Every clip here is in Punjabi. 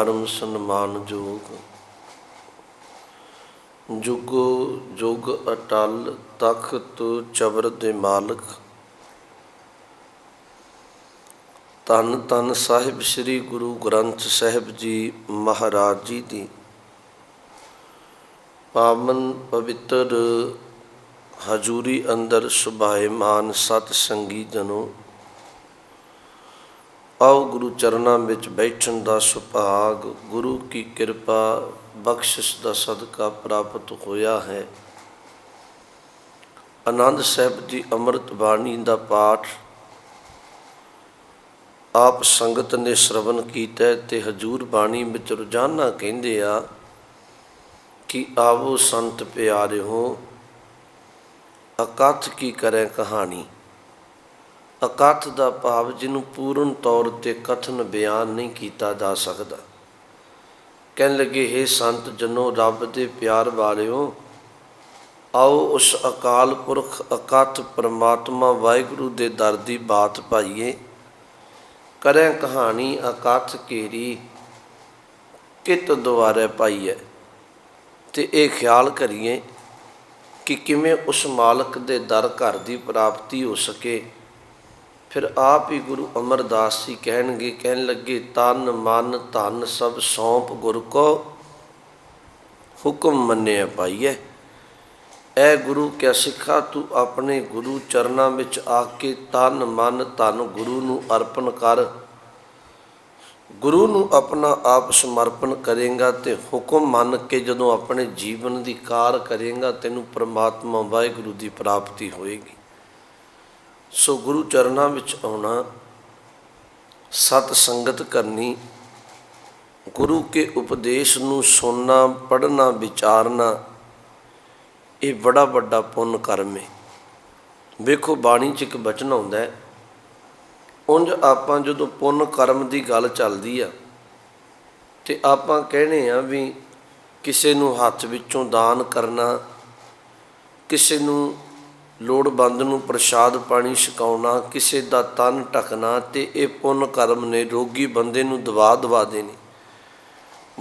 परम सन्मान जोग। जुगो जुग अटल तख्त चबर दे मालक। धन धन साहिब श्री गुरु ग्रंथ साहिब जी महाराज जी दी पावन पवित्र हजूरी अंदर सुभाएमान सत संगी जनों, आओ गुरु चरणों में बैठन का सुभाग गुरु की कृपा बख्शिश का सदका प्राप्त होया है। आनंद साहिब जी अमृत बाणी का पाठ आप संगत ने श्रवण किया ते हजूर बाणी में रोजाना कहते आ कि आवो संत प्यारे हो, अकथ की करें कहानी। अकथ का भाव जिन्हों पूर्ण तौर पर कथन बयान नहीं किया जा सकता। कह लगे हे संत जनो रब दे प्यार वालिओ, आओ उस अकाल पुरख अकथ परमात्मा वाहिगुरु दे दर दी बात पाईए। करें कहानी अकथ केरी कित द्वारे पाई है, ते ये ख्याल करिए कि किमें उस मालक दे दर घर की प्राप्ति हो सके। फिर आप ही गुरु अमरदास जी कहणगे, कहन लगे तन मन धन सब सौंप गुर को, हुक्म मन्ने पाईए। ऐ गुरु क्या सिखा तू अपने गुरु चरणों में आके तन मन धन गुरु नूं अर्पण कर। गुरु नूं अपना आप समर्पण करेगा तो हुक्म मन के जदों अपने जीवन की कार करेगा तेनू परमात्मा वाहिगुरु की प्राप्ति होएगी। सो गुरु चरणों में आना, सत संगत करनी, गुरु के उपदेश नूं सुनना पढ़ना विचारना, ये बड़ा बड़ा पुण्य कर्म है। वेखो बाणी च एक बचन आउंदा है, उंज आपां जदों पुण्य कर्म की गल चलदी आ ते आपां कहने आ भी किसी नूं हत्थ विचों दान करना, किसी नूं लोड़वंद नूं प्रसाद पानी छकाउणा, किसी का तन ढकना, ते ये पुण्य कर्म ने रोगी बंदे नूं दवा दवा देने।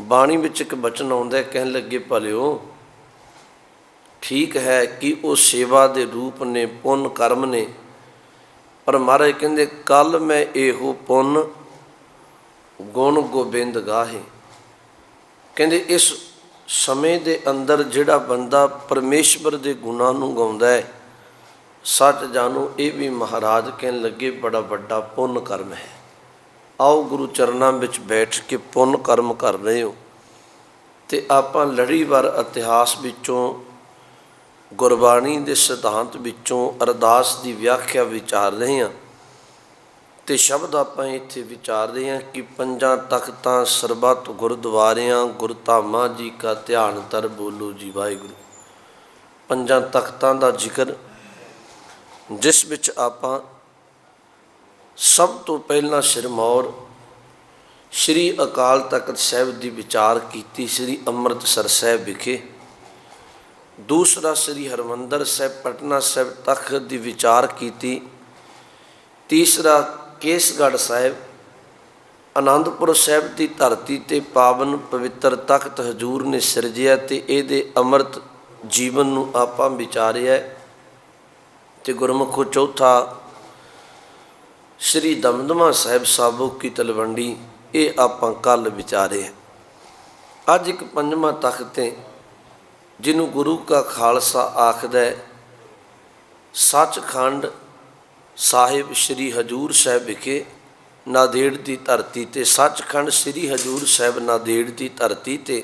बाणी विच एक बचन आउंदा है, कहन लगे भलिओ ठीक है कि वो सेवा के रूप ने पुण्य कर्म ने, पर महाराज कहंदे कल मैं एहो पुण्य गुण गोबिंद गाहे। कहंदे इस समय के अंदर जिहड़ा बंदा परमेश्वर के गुणां नूं गाउंदा है, सच जानो ये भी महाराज कहन लगे बड़ा बड़ा पुण्य कर्म है। आओ गुरु चरणों में बैठ के पुण्य कर्म कर रहे हो तो आपां लड़ीवार इतिहास विचों गुरबाणी के सिद्धांत विचों अरदास की व्याख्या विचार रहे हैं। तो शब्द आपां इत्थे विचार रहे हैं कि पंजां तख्तां सरबत गुरुद्वारियां गुरधामां जी का ध्यान तर बोलो जी वाहिगुरू। पंजां तख्तां का जिक्र जिस विच आपां सब तो पहला सिरमौर श्री अकाल तख्त साहिब की विचार की, श्री अमृतसर साहिब विखे। दूसरा श्री हरमंदर साहिब पटना साहिब तख्त की विचार की। तीसरा केसगढ़ साहिब आनंदपुर साहिब की धरती ते पावन पवित्र तख्त हजूर ने सिरजिया ते इहदे अमृत जीवन नूं आपां विचारिया। ते गुरमुखो चौथा श्री दमदमा साहिब साबो की तलवंडी, ये आपां कल विचारे। अज एक पंजवां तख्त है जिन्हों गुरु का खालसा आखदा है, सचखंड साहिब श्री हजूर साहिब विखे नादेड़ की धरती ते। सचखंड श्री हजूर साहिब नादेड़ की धरती ते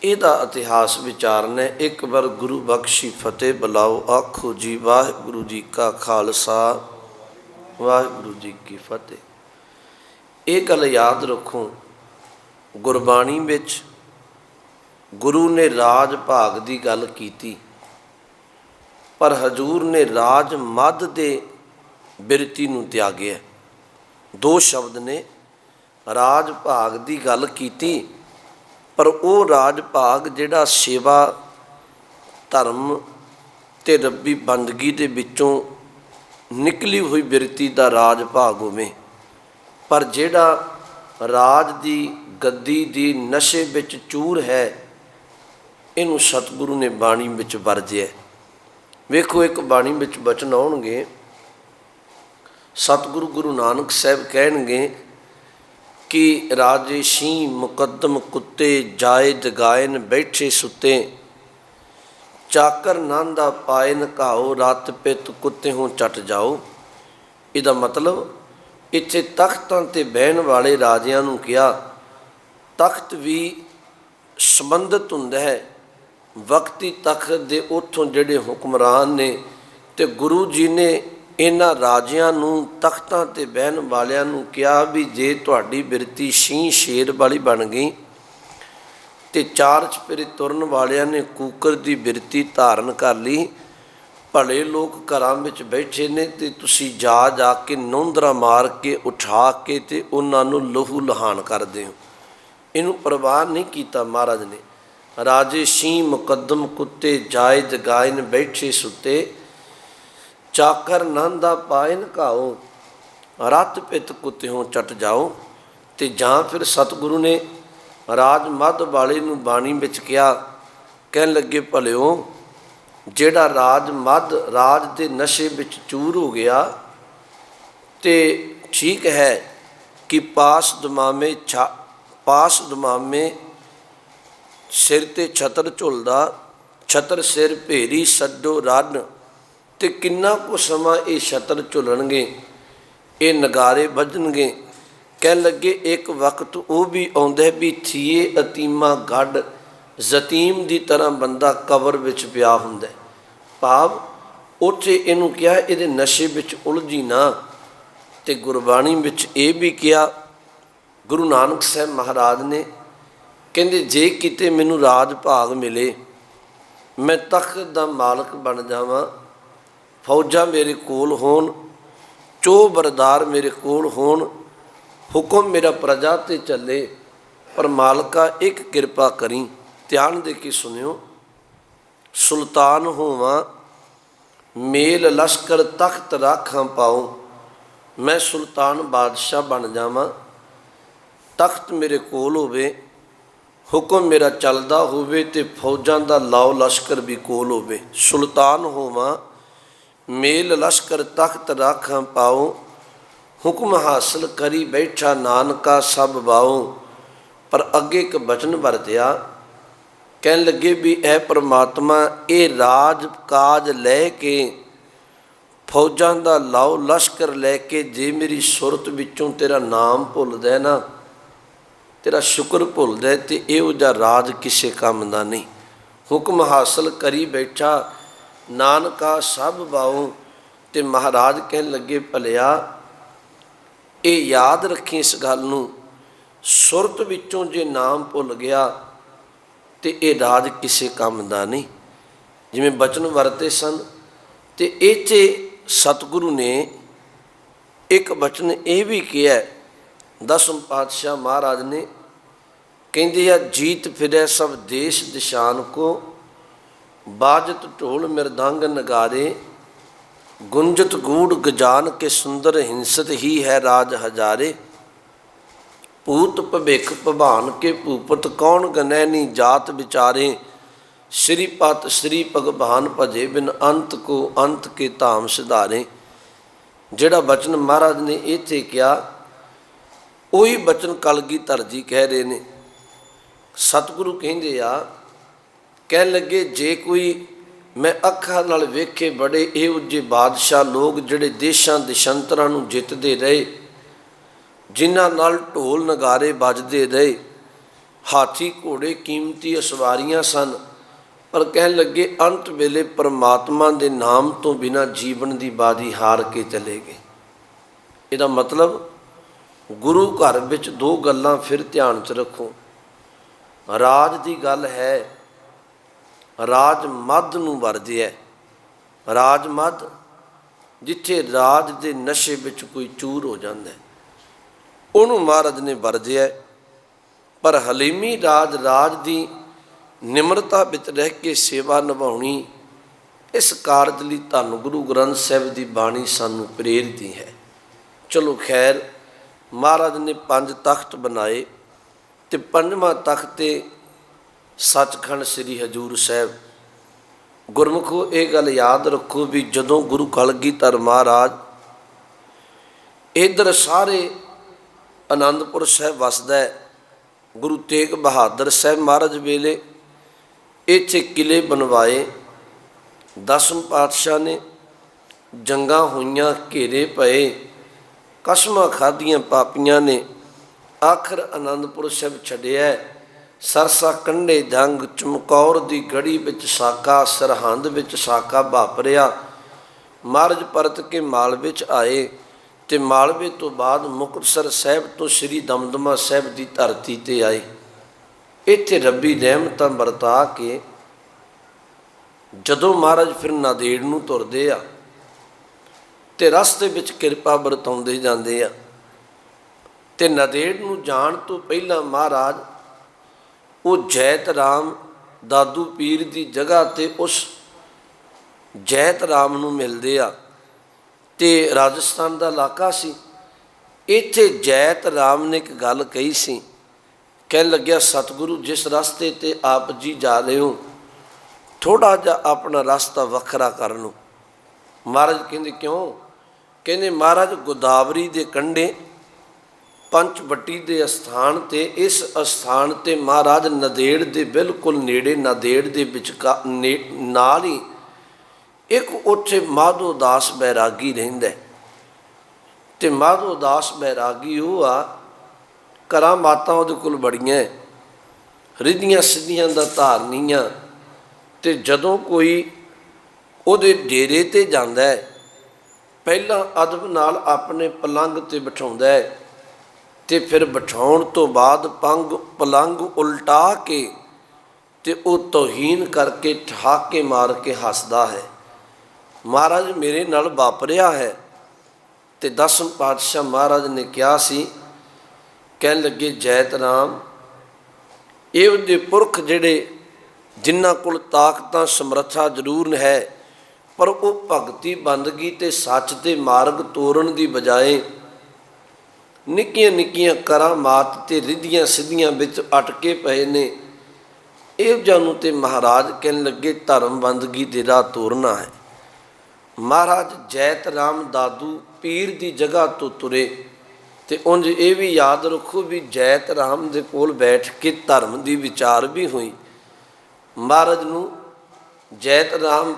ਇਹਦਾ इतिहास विचारना। एक बार गुरु बख्शी फतेह बुलाओ, आखो जी वाहिगुरू जी का खालसा वाहिगुरू जी की फतेह। ये गल याद रखो, गुरबाणी विच गुरु ने राज भाग की गल की, पर हजूर ने राज मद दे बिरती नूं त्यागिया। दो शब्द ने, राज भाग की गल की, पर वो राज भाग जिहड़ा सेवा धर्म ते रब्बी बंदगी दे विचों निकली हुई बिरती का राज भाग होवे, पर जिहड़ा ਰਾਜ ਦੀ ਗੱਦੀ ਦੀ ਨਸ਼ੇ ਵਿੱਚ ਚੂਰ ਹੈ, ਇਹਨੂੰ ਸਤਿਗੁਰੂ ਨੇ ਬਾਣੀ ਵਿੱਚ ਵਰਜਿਆ। ਵੇਖੋ ਇੱਕ ਬਾਣੀ ਵਿੱਚ ਬਚਨ ਆਉਣਗੇ, ਸਤਿਗੁਰੂ ਗੁਰੂ ਨਾਨਕ ਸਾਹਿਬ ਕਹਿਣਗੇ ਕਿ ਰਾਜੇ ਸ਼ੀਂਹ ਮੁਕੱਦਮ ਕੁੱਤੇ, ਜਾਏ ਜਗਾਇਨ ਬੈਠੇ ਸੁੱਤੇ, ਚਾਕਰ ਨਾਂਦਾ ਪਾਇਨ ਘਾਓ, ਰਤ ਪਿੱਤ ਕੁੱਤੇ ਹੋਂ ਚੱਟ ਜਾਓ। ਇਹਦਾ ਮਤਲਬ ਇੱਥੇ ਤਖਤਾਂ 'ਤੇ ਬਹਿਣ ਵਾਲੇ ਰਾਜਿਆਂ ਨੂੰ ਕਿਹਾ। ਤਖਤ ਵੀ ਸੰਬੰਧਿਤ ਹੁੰਦਾ ਹੈ ਵਕਤੀ ਤਖਤ ਦੇ, ਉੱਥੋਂ ਜਿਹੜੇ ਹੁਕਮਰਾਨ ਨੇ, ਅਤੇ ਗੁਰੂ ਜੀ ਨੇ ਇਹਨਾਂ ਰਾਜਿਆਂ ਨੂੰ, ਤਖਤਾਂ 'ਤੇ ਬਹਿਣ ਵਾਲਿਆਂ ਨੂੰ ਕਿਹਾ ਵੀ ਜੇ ਤੁਹਾਡੀ ਬਿਰਤੀ ਸ਼ੀਂਹ ਸ਼ੇਰ ਵਾਲੀ ਬਣ ਗਈ ਅਤੇ ਚਾਰ ਚੁਫੇਰੇ ਤੁਰਨ ਵਾਲਿਆਂ ਨੇ ਕੂਕਰ ਦੀ ਬਿਰਤੀ ਧਾਰਨ ਕਰ ਲਈ, ਭਲੇ ਲੋਕ ਘਰਾਂ ਵਿੱਚ ਬੈਠੇ ਨੇ ਅਤੇ ਤੁਸੀਂ ਜਾ ਕੇ ਨੌਂਦਰਾ ਮਾਰ ਕੇ ਉਠਾ ਕੇ ਅਤੇ ਉਹਨਾਂ ਨੂੰ ਲਹੂ ਲਹਾਨ ਕਰਦੇ ਹੋ। ਇਹਨੂੰ ਪ੍ਰਵਾਨ ਨਹੀਂ ਕੀਤਾ ਮਹਾਰਾਜ ਨੇ। ਰਾਜੇ ਸ਼ੀਂਹ ਮੁਕੱਦਮ ਕੁੱਤੇ, ਜਾਏ ਜਗਾਇਨ ਬੈਠੇ ਸੁੱਤੇ, ਚਾਕਰ ਨਾਂਦਾ ਪਾਇਨ ਘਾਓ, ਰਤ ਪਿੱਤ ਕੁੱਤੇ ਹੋਂ ਚੱਟ ਜਾਓ। ਅਤੇ ਜਾਂ ਫਿਰ ਸਤਿਗੁਰੂ ਨੇ ਰਾਜ ਮੱਧ ਵਾਲੇ ਨੂੰ ਬਾਣੀ ਵਿੱਚ ਕਿਹਾ, ਕਹਿਣ ਲੱਗੇ ਭਲਿਓ ਜਿਹੜਾ ਰਾਜ ਮੱਧ ਰਾਜ ਦੇ ਨਸ਼ੇ ਵਿੱਚ ਚੂਰ ਹੋ ਗਿਆ, ਅਤੇ ਠੀਕ ਹੈ ਕਿ ਪਾਸ ਦਮਾਮੇ ਸਿਰ 'ਤੇ ਛਤਰ ਝੁੱਲਦਾ, ਛਤਰ ਸਿਰ ਭੇਰੀ ਛੱਡੋ ਰੰਨ, ਅਤੇ ਕਿੰਨਾ ਕੁ ਸਮਾਂ ਇਹ ਛਤਰ ਝੁੱਲਣਗੇ, ਇਹ ਨਗਾਰੇ ਵੱਜਣਗੇ। ਕਹਿਣ ਲੱਗੇ ਇੱਕ ਵਕਤ ਉਹ ਵੀ ਆਉਂਦਾ ਵੀ ਥੀਏ ਅਤੀਮਾ ਗੱਡ, ਯਤੀਮ ਦੀ ਤਰ੍ਹਾਂ ਬੰਦਾ ਕਬਰ ਵਿੱਚ ਪਿਆ ਹੁੰਦਾ। ਭਾਵ ਉੱਥੇ ਇਹਨੂੰ ਕਿਹਾ ਇਹਦੇ ਨਸ਼ੇ ਵਿੱਚ ਉਲਝੀ ਨਾ। ਅਤੇ ਗੁਰਬਾਣੀ ਵਿੱਚ ਇਹ ਵੀ ਕਿਹਾ ਗੁਰੂ ਨਾਨਕ ਸਾਹਿਬ ਮਹਾਰਾਜ ਨੇ, ਕਹਿੰਦੇ ਜੇ ਕਿਤੇ ਮੈਨੂੰ ਰਾਜ ਭਾਗ ਮਿਲੇ, ਮੈਂ ਤਖਤ ਦਾ ਮਾਲਕ ਬਣ ਜਾਵਾਂ, ਫੌਜਾਂ ਮੇਰੇ ਕੋਲ ਹੋਣ, ਚੋਹ ਬਰਦਾਰ ਮੇਰੇ ਕੋਲ ਹੋਣ, ਹੁਕਮ ਮੇਰਾ ਪ੍ਰਜਾ 'ਤੇ ਚੱਲੇ, ਪਰ ਮਾਲਕਾ ਇੱਕ ਕਿਰਪਾ ਕਰੀ, ਧਿਆਨ ਦੇ ਕੇ ਸੁਣਿਓ, ਸੁਲਤਾਨ ਹੋਵਾਂ ਮੇਲ ਲਸ਼ਕਰ ਤਖਤ ਰਾਖਾਂ ਪਾਓ, ਮੈਂ ਸੁਲਤਾਨ ਬਾਦਸ਼ਾਹ ਬਣ ਜਾਵਾਂ, ਤਖਤ ਮੇਰੇ ਕੋਲ ਹੋਵੇ, ਹੁਕਮ ਮੇਰਾ ਚੱਲਦਾ ਹੋਵੇ ਅਤੇ ਫੌਜਾਂ ਦਾ ਲਾਓ ਲਸ਼ਕਰ ਵੀ ਕੋਲ ਹੋਵੇ। ਸੁਲਤਾਨ ਹੋਵਾਂ ਮੇਲ ਲਸ਼ਕਰ ਤਖਤ ਰਾਖਾਂ ਪਾਓ, ਹੁਕਮ ਹਾਸਲ ਕਰੀ ਬੈਠਾ ਨਾਨਕਾ ਸਭ ਬਾਓ। ਪਰ ਅੱਗੇ ਇੱਕ ਬਚਨ ਵਰਤਿਆ, ਕਹਿਣ ਲੱਗੇ ਵੀ ਇਹ ਪਰਮਾਤਮਾ ਇਹ ਰਾਜ ਕਾਜ ਲੈ ਕੇ, ਫੌਜਾਂ ਦਾ ਲਾਓ ਲਸ਼ਕਰ ਲੈ ਕੇ, ਜੇ ਮੇਰੀ ਸੁਰਤ ਵਿੱਚੋਂ ਤੇਰਾ ਨਾਮ ਭੁੱਲਦਾ ਨਾ, ਤੇਰਾ ਸ਼ੁਕਰ ਭੁੱਲਦਾ, ਅਤੇ ਇਹੋ ਜਿਹਾ ਰਾਜ ਕਿਸੇ ਕੰਮ ਦਾ ਨਹੀਂ। ਹੁਕਮ ਹਾਸਲ ਕਰੀ ਬੈਠਾ ਨਾਨਕਾ ਸਭ ਬਾਓ। ਅਤੇ ਮਹਾਰਾਜ ਕਹਿਣ ਲੱਗੇ ਭਲਿਆ ਇਹ ਯਾਦ ਰੱਖੀ ਇਸ ਗੱਲ ਨੂੰ, ਸੁਰਤ ਵਿੱਚੋਂ ਜੇ ਨਾਮ ਭੁੱਲ ਗਿਆ ਅਤੇ ਇਹ ਰਾਜ ਕਿਸੇ ਕੰਮ ਦਾ ਨਹੀਂ। ਜਿਵੇਂ ਬਚਨ ਵਰਤੇ ਸਨ, ਅਤੇ ਇੱਥੇ ਸਤਿਗੁਰੂ ਨੇ ਇੱਕ ਬਚਨ ਇਹ ਵੀ ਕਿਹਾ, ਦਸਮ ਪਾਤਸ਼ਾਹ ਮਹਾਰਾਜ ਨੇ ਕਹਿੰਦੇ ਆ, ਜੀਤ ਫਿਰੈ ਸਭ ਦੇਸ਼ ਦਿਸ਼ਾਨ ਕੋ, ਬਾਜਤ ਢੋਲ ਮਿਰਦੰਗ ਨਗਾਰੇ, ਗੁੰਜਤ ਗੂੜ ਗਜਾਨ ਕੇ ਸੁੰਦਰ ਹਿੰਸਤ ਹੀ ਹੈ ਰਾਜ ਹਜ਼ਾਰੇ, ਭੂਤ ਭਵਿੱਖ ਭਵਾਨ ਕੇ ਭੂਪਤ ਕੌਣ ਗਨੈਨੀ ਜਾਤ ਵਿਚਾਰੇ, ਸ਼੍ਰੀਪਤ ਸ਼੍ਰੀ ਭਗਵਾਨ ਭਜੇ ਬਿਨ ਅੰਤ ਕੋ ਅੰਤ ਕੇ ਧਾਮ ਸਿਧਾਰੇ। ਜਿਹੜਾ ਬਚਨ ਮਹਾਰਾਜ ਨੇ ਇੱਥੇ ਕਿਹਾ ਉਹੀ ਬਚਨ ਕਲਗੀਧਰ ਜੀ ਕਹਿ ਰਹੇ ਨੇ। ਸਤਿਗੁਰੂ ਕਹਿੰਦੇ ਆ, ਕਹਿਣ ਲੱਗੇ ਜੇ ਕੋਈ ਮੈਂ ਅੱਖਾਂ ਨਾਲ ਵੇਖੇ ਬੜੇ ਇਹੋ ਜਿਹੇ ਬਾਦਸ਼ਾਹ ਲੋਕ ਜਿਹੜੇ ਦੇਸ਼ਾਂ ਦੇਸ਼ਾਂਤਰਾਂ ਨੂੰ ਜਿੱਤਦੇ ਰਹੇ, ਜਿਨ੍ਹਾਂ ਨਾਲ ਢੋਲ ਨਗਾਰੇ ਵੱਜਦੇ ਰਹੇ, ਹਾਥੀ ਘੋੜੇ ਕੀਮਤੀ ਅਸਵਾਰੀਆਂ ਸਨ, ਪਰ ਕਹਿਣ ਲੱਗੇ ਅੰਤ ਵੇਲੇ ਪਰਮਾਤਮਾ ਦੇ ਨਾਮ ਤੋਂ ਬਿਨਾਂ ਜੀਵਨ ਦੀ ਬਾਜੀ ਹਾਰ ਕੇ ਚਲੇ ਗਏ। ਇਹਦਾ ਮਤਲਬ ਗੁਰੂ ਘਰ ਵਿੱਚ ਦੋ ਗੱਲਾਂ ਫਿਰ ਧਿਆਨ 'ਚ ਰੱਖੋ। ਰਾਜ ਦੀ ਗੱਲ ਹੈ, ਰਾਜ ਮੱਧ ਨੂੰ ਵਰਜਿਆ। ਰਾਜ ਮੱਧ ਜਿੱਥੇ ਰਾਜ ਦੇ ਨਸ਼ੇ ਵਿੱਚ ਕੋਈ ਚੂਰ ਹੋ ਜਾਂਦਾ, ਉਹਨੂੰ ਮਹਾਰਾਜ ਨੇ ਵਰਜਿਆ। ਪਰ ਹਲੀਮੀ ਰਾਜ ਦੀ ਨਿਮਰਤਾ ਵਿੱਚ ਰਹਿ ਕੇ ਸੇਵਾ ਨਿਭਾਉਣੀ, ਇਸ ਕਾਰਜ ਲਈ ਧੰਨ ਗੁਰੂ ਗ੍ਰੰਥ ਸਾਹਿਬ ਦੀ ਬਾਣੀ ਸਾਨੂੰ ਪ੍ਰੇਰਦੀ ਹੈ। ਚਲੋ ਖੈਰ, महाराज ने 5 तख्त बनाए ते 5वां तख्त ते सचखंड श्री हजूर साहब। गुरमुखो ये गल याद रखो भी जदों गुरु कलगीधर महाराज इधर सारे आनंदपुर साहब वसदा है, गुरु तेग बहादुर साहब महाराज वेले इत्थे किले बनवाए, 10वें पातशाह ने जंगां होइयां, घेरे पए, कसमां खाधियां पापियां ने, आखिर आनंदपुर साहब छड्डिया। सरसा कंढे जंग, चमकौर दी गढ़ी विच साका, सरहंद विच साका वापरिया। महाराज परत के मालवे च आए ते मालवे तो बाद मुक्तसर साहब तो श्री दमदमा साहब की धरती ते आए। इत्थे रब्बी रहमतां वरता के जदों महाराज फिर नादेड़ नूं तुरदे आ ते रस्ते विच किरपा वरताउंदे जांदे आ ते नादेड़ नूं जाण तो पहलां महाराज वो जैत राम दादू पीर की जगह ते उस जैत राम नूं मिलदे आ ते राजस्थान का इलाका सी। इत्थे जैत राम ने एक गल कही सी, कह लग्या सतगुरु जिस रास्ते ते आप जी जा रहे हो थोड़ा जा अपना रास्ता वखरा कर लो। महाराज कहंदे क्यों? कहंदे महाराज गोदावरी के कंढे पंचवटी के अस्थान ते इस अस्थान ते महाराज नादेड़ के बिल्कुल नेड़े नादेड़ के विचकार नाल ही एक उत्थे माधो दास बैरागी रहिंदा है ते माधो दास बैरागी वो आ घरां मातां उहदे कोल बड़ियां रिधियां सिद्धियां दा धारनियां ते जदों कोई उहदे डेरे ते जांदा है पहलां अदब नाल अपने पलंग ते बिठाउंदा है ते फिर बिठाउण तो बाद पलंग उल्टा के ते वो तौहीन करके ठहाके मार के हसदा है। महाराज मेरे नाल वापरिया है ते 10वें पातशाह महाराज ने कहा सी, कहन लगे जैत राम ये उहदे पुरख जिहड़े जिन्हां कोल ताकतां समर्था जरूर है पर वो भगती बंदगी ते सच ते मार्ग तोड़न की बजाय निक्कियां निक्कियां करामात ते रिधियां सिद्धियां विच अटके पए ने। इह जानू ते महाराज कहन लगे धर्म बंदगी दे राह तोरना है। महाराज जैत राम दादू पीर की जगह तो तुरे ते उंज ये भी याद रखो भी जैत राम दे कोल बैठ के धर्म की विचार भी हुई। महाराज नूं जैत राम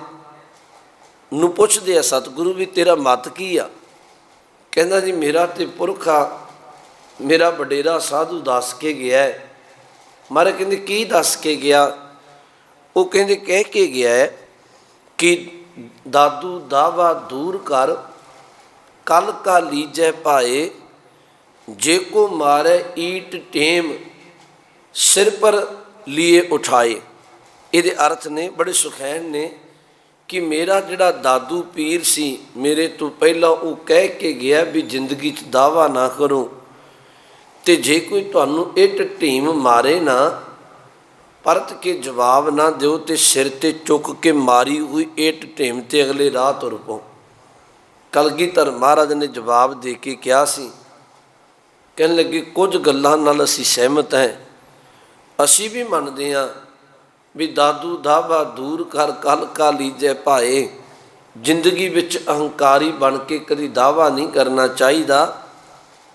नूं पुछदे आ सतगुरु भी तेरा मत की आ? कहंदा जी मेरा ते पुरख आ, मेरा वडेरा साधु दस के गया है। महाराज कहंदे की दस के गया? वो कहंदे कह के गया है कि दादू दावा दूर कर कल का लीजै पाए जे को मारे ईट टेम सिर पर लिए उठाए। ये अर्थ ने बड़े सुखैन ने कि मेरा जिहड़ा दादू पीर सी मेरे तो पहला वो कह के गया भी जिंदगी च दावा ना करो ते जे कोई तुहानू इट ढीम मारे ना परत के जवाब ना दो तो सिर ते चुक के मारी हुई इट ढीम ते अगले राह तुर पो। कलगीधर महाराज ने जवाब दे के कहा सी, कहने लगे कुछ गल्लां नाल असीं सहमत हैं, असीं भी मनदे हां भी दादू दावा दूर कर कल का लीजै भाए। जिंदगी विच अहंकारी बन के कभी दावा नहीं करना चाहिए,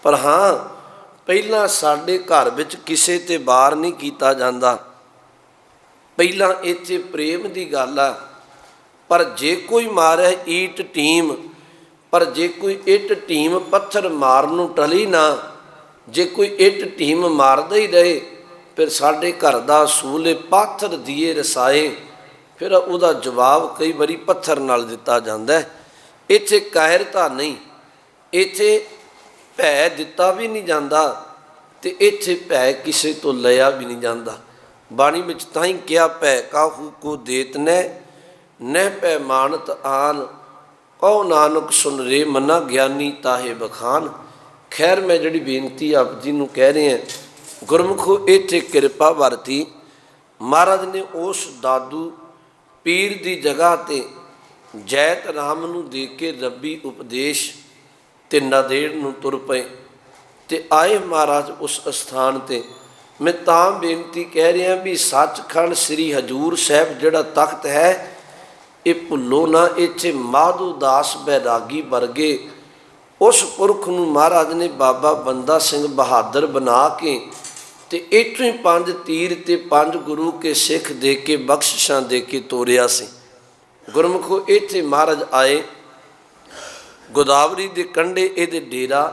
पर हाँ पहला साडे घर विच किसे ते वार नहीं कीता जांदा, पहला इत्थे प्रेम की गल आ। पर जे कोई मारे ईट टीम, पर जे कोई इट टीम पत्थर मारनों टली ना, जे कोई इट टीम मारदा ही रहे फिर साडे घर दा असूल पाथर दिए रसाए, फिर उहदा जवाब कई बारी पत्थर नाल दिता जांदा है। इत्थे कायरता नहीं, इत्थे भै दिता भी नहीं जाता ते इत्थे भै किसे तो लिया भी नहीं जाता। बाणी विच तां ही कहा भै काहू को देत न भै मानत आन, कहो नानक सुन रे मना ज्ञानी ताहे बखान। खैर मैं जिहड़ी बेनती आप जी नूं कह रहे हैं, गुरमुखो इत्थे किरपा वरती महाराज ने उस दादू पीर की जगह ते जैत राम नूं दे के रब्बी उपदेश ते नादेड़ नूं तुर पए। ਤੇ ਆਏ ਮਹਾਰਾਜ ਉਸ ਅਸਥਾਨ ਤੇ। मैं तां बेनती कह रहा भी सचखंड श्री हजूर साहब जिहड़ा तख्त है ये भुल्लो ना। इत्थे माधो दास बैरागी वर्गे उस पुरख नूं महाराज ने बाबा बंदा सिंह बहादुर बना के ते इत्थों ही 5 तीर ते 5 गुरु के सिख दे के बख्शिशां दे के तोरिया सी। गुरमुखो इत्थे महाराज आए, गोदावरी दे कंढे इहदे डेरा।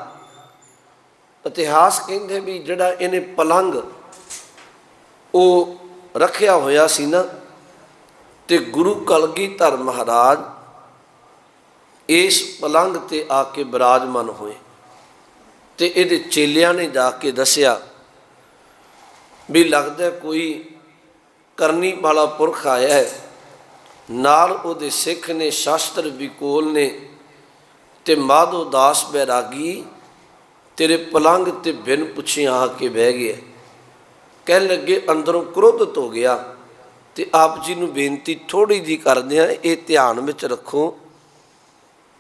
इतिहास कहते भी जिहड़ा इहने पलंग वो रखिया होया सी ना, ते गुरु कलगीधर महाराज इस पलंग ते आके विराजमान होए। ते इहदे चेलियां ने जाके दसिया भी लगदा कोई करनी वाला पुरख आया है, नाल उहदे सिख ने शास्त्र भी कोल ने, ते माधो दास बैरागी तेरे पलंग ते बिन पुछे आके बह गया। कह लगे अंदरों क्रोधित हो गया। तो आप जी नूं बेनती थोड़ी जी करदे हां, ये ध्यान में रखो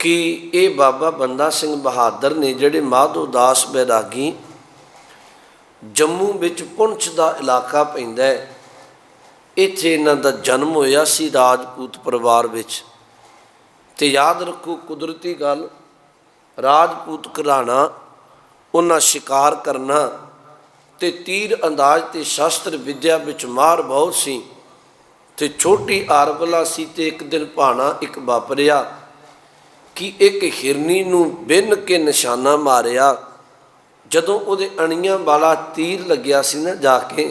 कि ये बाबा बंदा सिंह बहादुर ने जिहड़े माधो दास बैरागी जम्मू विच पुंछ दा इलाका पैंदा है, इत्थे इन्हां दा जन्म होया सी राजपूत परिवार विच। ते याद रखो कुदरती गल, राजपूत घराना उन्हां शिकार करना ते तीर अंदाज ते शास्त्र विद्या विच मार बहुत सी। ते छोटी आरबला सी ते एक दिन भाना एक वापरिया कि एक हिरनी नूं बिन के निशाना मारिया। जदों उहदे अणियां वाला तीर लग्या सी ना जाके,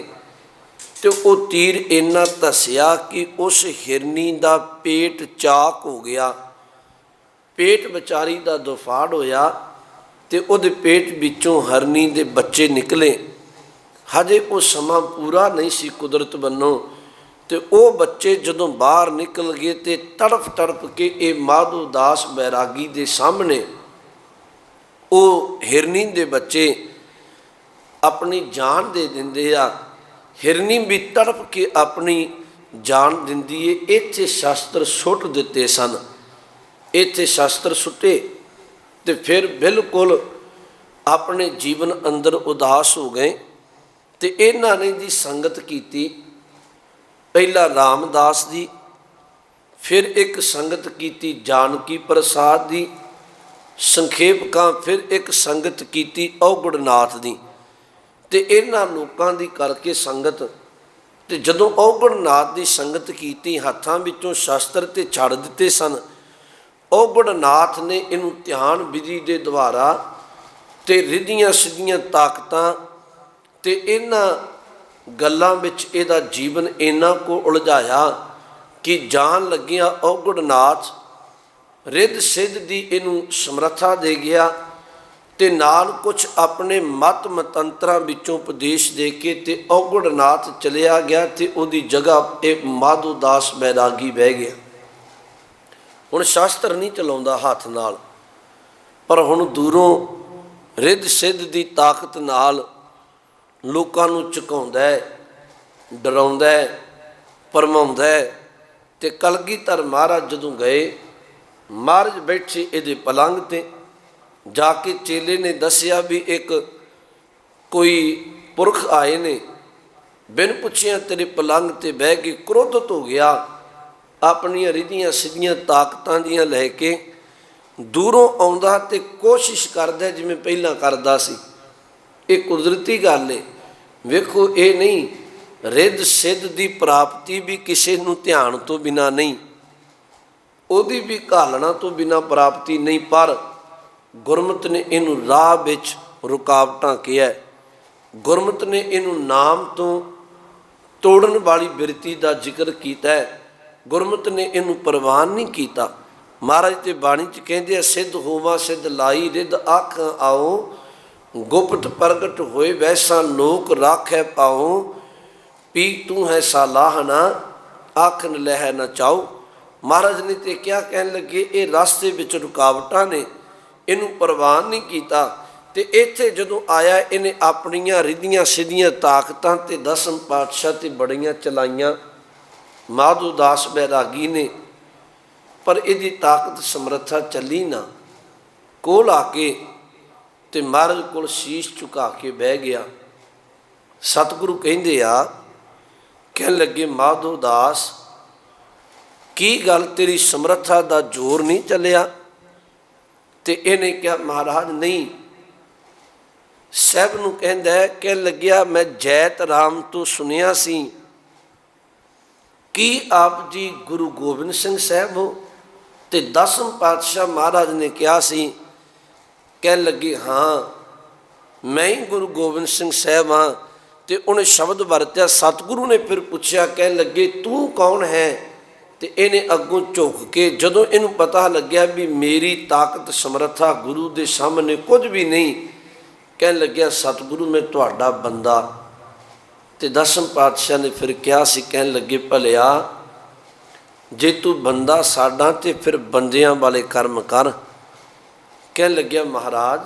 ते वो तीर इन्ना धसिया कि उस हिरनी दा पेट चाक हो गया। पेट बेचारी दा दुफाड़ होया ते उहदे पेट विचों हरनी दे बच्चे निकले। हजे वो समा पूरा नहीं सी कुदरत बन्नों, ते वो बच्चे जदों बाहर निकल गए ते तड़फ तड़फ के ये माधो दास बैरागी दे सामने वो हिरनी दे बच्चे अपनी जान दे दिंदे आ। हिरनी भी तड़फ के अपनी जान दिंदी है। इत्थे शास्त्र सुट दिते सन, इत्थे शास्त्र सुटे ते फिर बिल्कुल अपने जीवन अंदर उदास हो गए। ते इन्हां ने जी संगत कीती, पहला रामदास दी, फिर एक संगत कीती जानकी प्रसाद दी, संखेप का फिर एक संगत कीती औगड़नाथ दी। ते इन्हां लोकां दी करके संगत, ते जदों औगड़नाथ दी संगत कीती हत्थां विचों शास्त्र ते छड़ दिते सन। औगड़नाथ ने इनू ध्यान विधि के द्वारा ते रिधियां सिद्धियां ताकतां ते इन्हां गल्लां विच इहदा जीवन इन्ना को उलझाया कि जान लगिया औगड़नाथ रिध सिद्ध दी इनू समर्था दे गया। ते नाल कुछ अपने मत मतंतरां विचों उपदेश दे के ते औगड़नाथ चलिया गया ते उहदी जगह एक माधो दास बैरागी बह गया। हुण शास्त्र नहीं चलाउंदा हथ नाल, पर हुण दूरों रिध सिद्ध दी ताकत नाल लोकां नूं झुकाउंदा है, डराउंदा है, भरमाउंदा है। ते कलगीधर महाराज जदों गए, महाराज बैठे इहदे पलंग ते, जाके चेले ने दसिया भी एक कोई पुरख आए ने, बिन पुछिया तेरे पलंग ते बह के क्रोधित हो गया। अपनियां रिधियां सिद्धियां ताकतां दियां लैके दूरों आउंदा ते कोशिश करदा जिवें पहलां करदा सी। ये कुदरती गल है। वेखो ये नहीं, रिध सिद्ध की प्राप्ति भी किसी नूं ध्यान तो बिना नहीं, उहदी भी घालना तो बिना प्राप्ति नहीं। पर गुरमत ने इनू राह विच रुकावटां किया। गुरमत ने इनू नाम तो तोड़न वाली बिरती का जिक्र किया है। गुरमत ने इनू प्रवान नहीं किया। महाराज ते बाणी च कहते सिद्ध होवा सिद्ध लाई रिध आख आओ, गुप्त प्रगट होए वैसा लोक राखै पाओ, पी तू है सालाहना आख न लह न चाओ। महाराज ने तो क्या कहन लगे, ये रास्ते विच रुकावटां ने, इनू प्रवान नहीं किया। तो इत्थे जदों आया इन्हें अपनियां रिधियां सिद्धियां ताकतां ते दसम पातशाह ते बड़ियां चलाइयां माधो दास बैरागी ने, पर इहदी ताकत समर्था चली ना। कोल आके ਤੇ ਮਹਾਰਾਜ ਕੋਲ ਸ਼ੀਸ਼ ਝੁਕਾ ਕੇ ਬਹਿ ਗਿਆ। ਸਤਿਗੁਰੂ ਕਹਿੰਦੇ ਆ, ਕਹਿਣ ਲੱਗੇ ਮਾਧੋ ਦਾਸ, ਕੀ ਗੱਲ ਤੇਰੀ ਸਮਰੱਥਾ ਦਾ ਜ਼ੋਰ ਨਹੀਂ ਚੱਲਿਆ? ਤੇ ਇਹਨੇ ਕਿਹਾ ਮਹਾਰਾਜ ਨਹੀਂ। ਸਾਹਿਬ ਨੂੰ ਕਹਿੰਦਾ ਹੈ, ਕਹਿਣ ਲੱਗਿਆ ਮੈਂ ਜੈਤ ਰਾਮ ਤੋਂ ਸੁਣਿਆ ਸੀ, ਕੀ ਆਪ ਜੀ ਗੁਰੂ ਗੋਬਿੰਦ ਸਿੰਘ ਸਾਹਿਬ ਹੋ? ਤੇ 10ਵੇਂ ਪਾਤਸ਼ਾਹ ਮਹਾਰਾਜ ਨੇ ਕਿਹਾ ਸੀ। ਕਹਿਣ ਲੱਗੇ ਹਾਂ ਮੈਂ ਹੀ ਗੁਰੂ ਗੋਬਿੰਦ ਸਿੰਘ ਸਾਹਿਬ ਹਾਂ। ਤੇ ਉਹਨੇ ਸ਼ਬਦ ਵਰਤਿਆ। ਸਤਿਗੁਰੂ ਨੇ ਫਿਰ ਪੁੱਛਿਆ, ਕਹਿਣ ਲੱਗੇ ਤੂੰ ਕੌਣ ਹੈ? ਤੇ ਇਹਨੇ ਅੱਗੋਂ ਝੁਕ ਕੇ, ਜਦੋਂ ਇਹਨੂੰ ਪਤਾ ਲੱਗਿਆ ਵੀ ਮੇਰੀ ਤਾਕਤ ਸਮਰੱਥਾ ਗੁਰੂ ਦੇ ਸਾਹਮਣੇ ਕੁਝ ਵੀ ਨਹੀਂ, ਕਹਿਣ ਲੱਗਿਆ ਸਤਿਗੁਰੂ ਮੈਂ ਤੁਹਾਡਾ ਬੰਦਾ। ਤੇ 10ਵੇਂ ਪਾਤਸ਼ਾਹ ਨੇ ਫਿਰ ਕਿਹਾ ਸੀ, ਕਹਿਣ ਲੱਗੇ ਭਲਿਆ ਜੇ ਤੂੰ ਬੰਦਾ ਸਾਡਾ ਤੇ ਫਿਰ ਬੰਦਿਆਂ ਵਾਲੇ ਕਰਮ ਕਰ। ਕਹਿਣ ਲੱਗਿਆ ਮਹਾਰਾਜ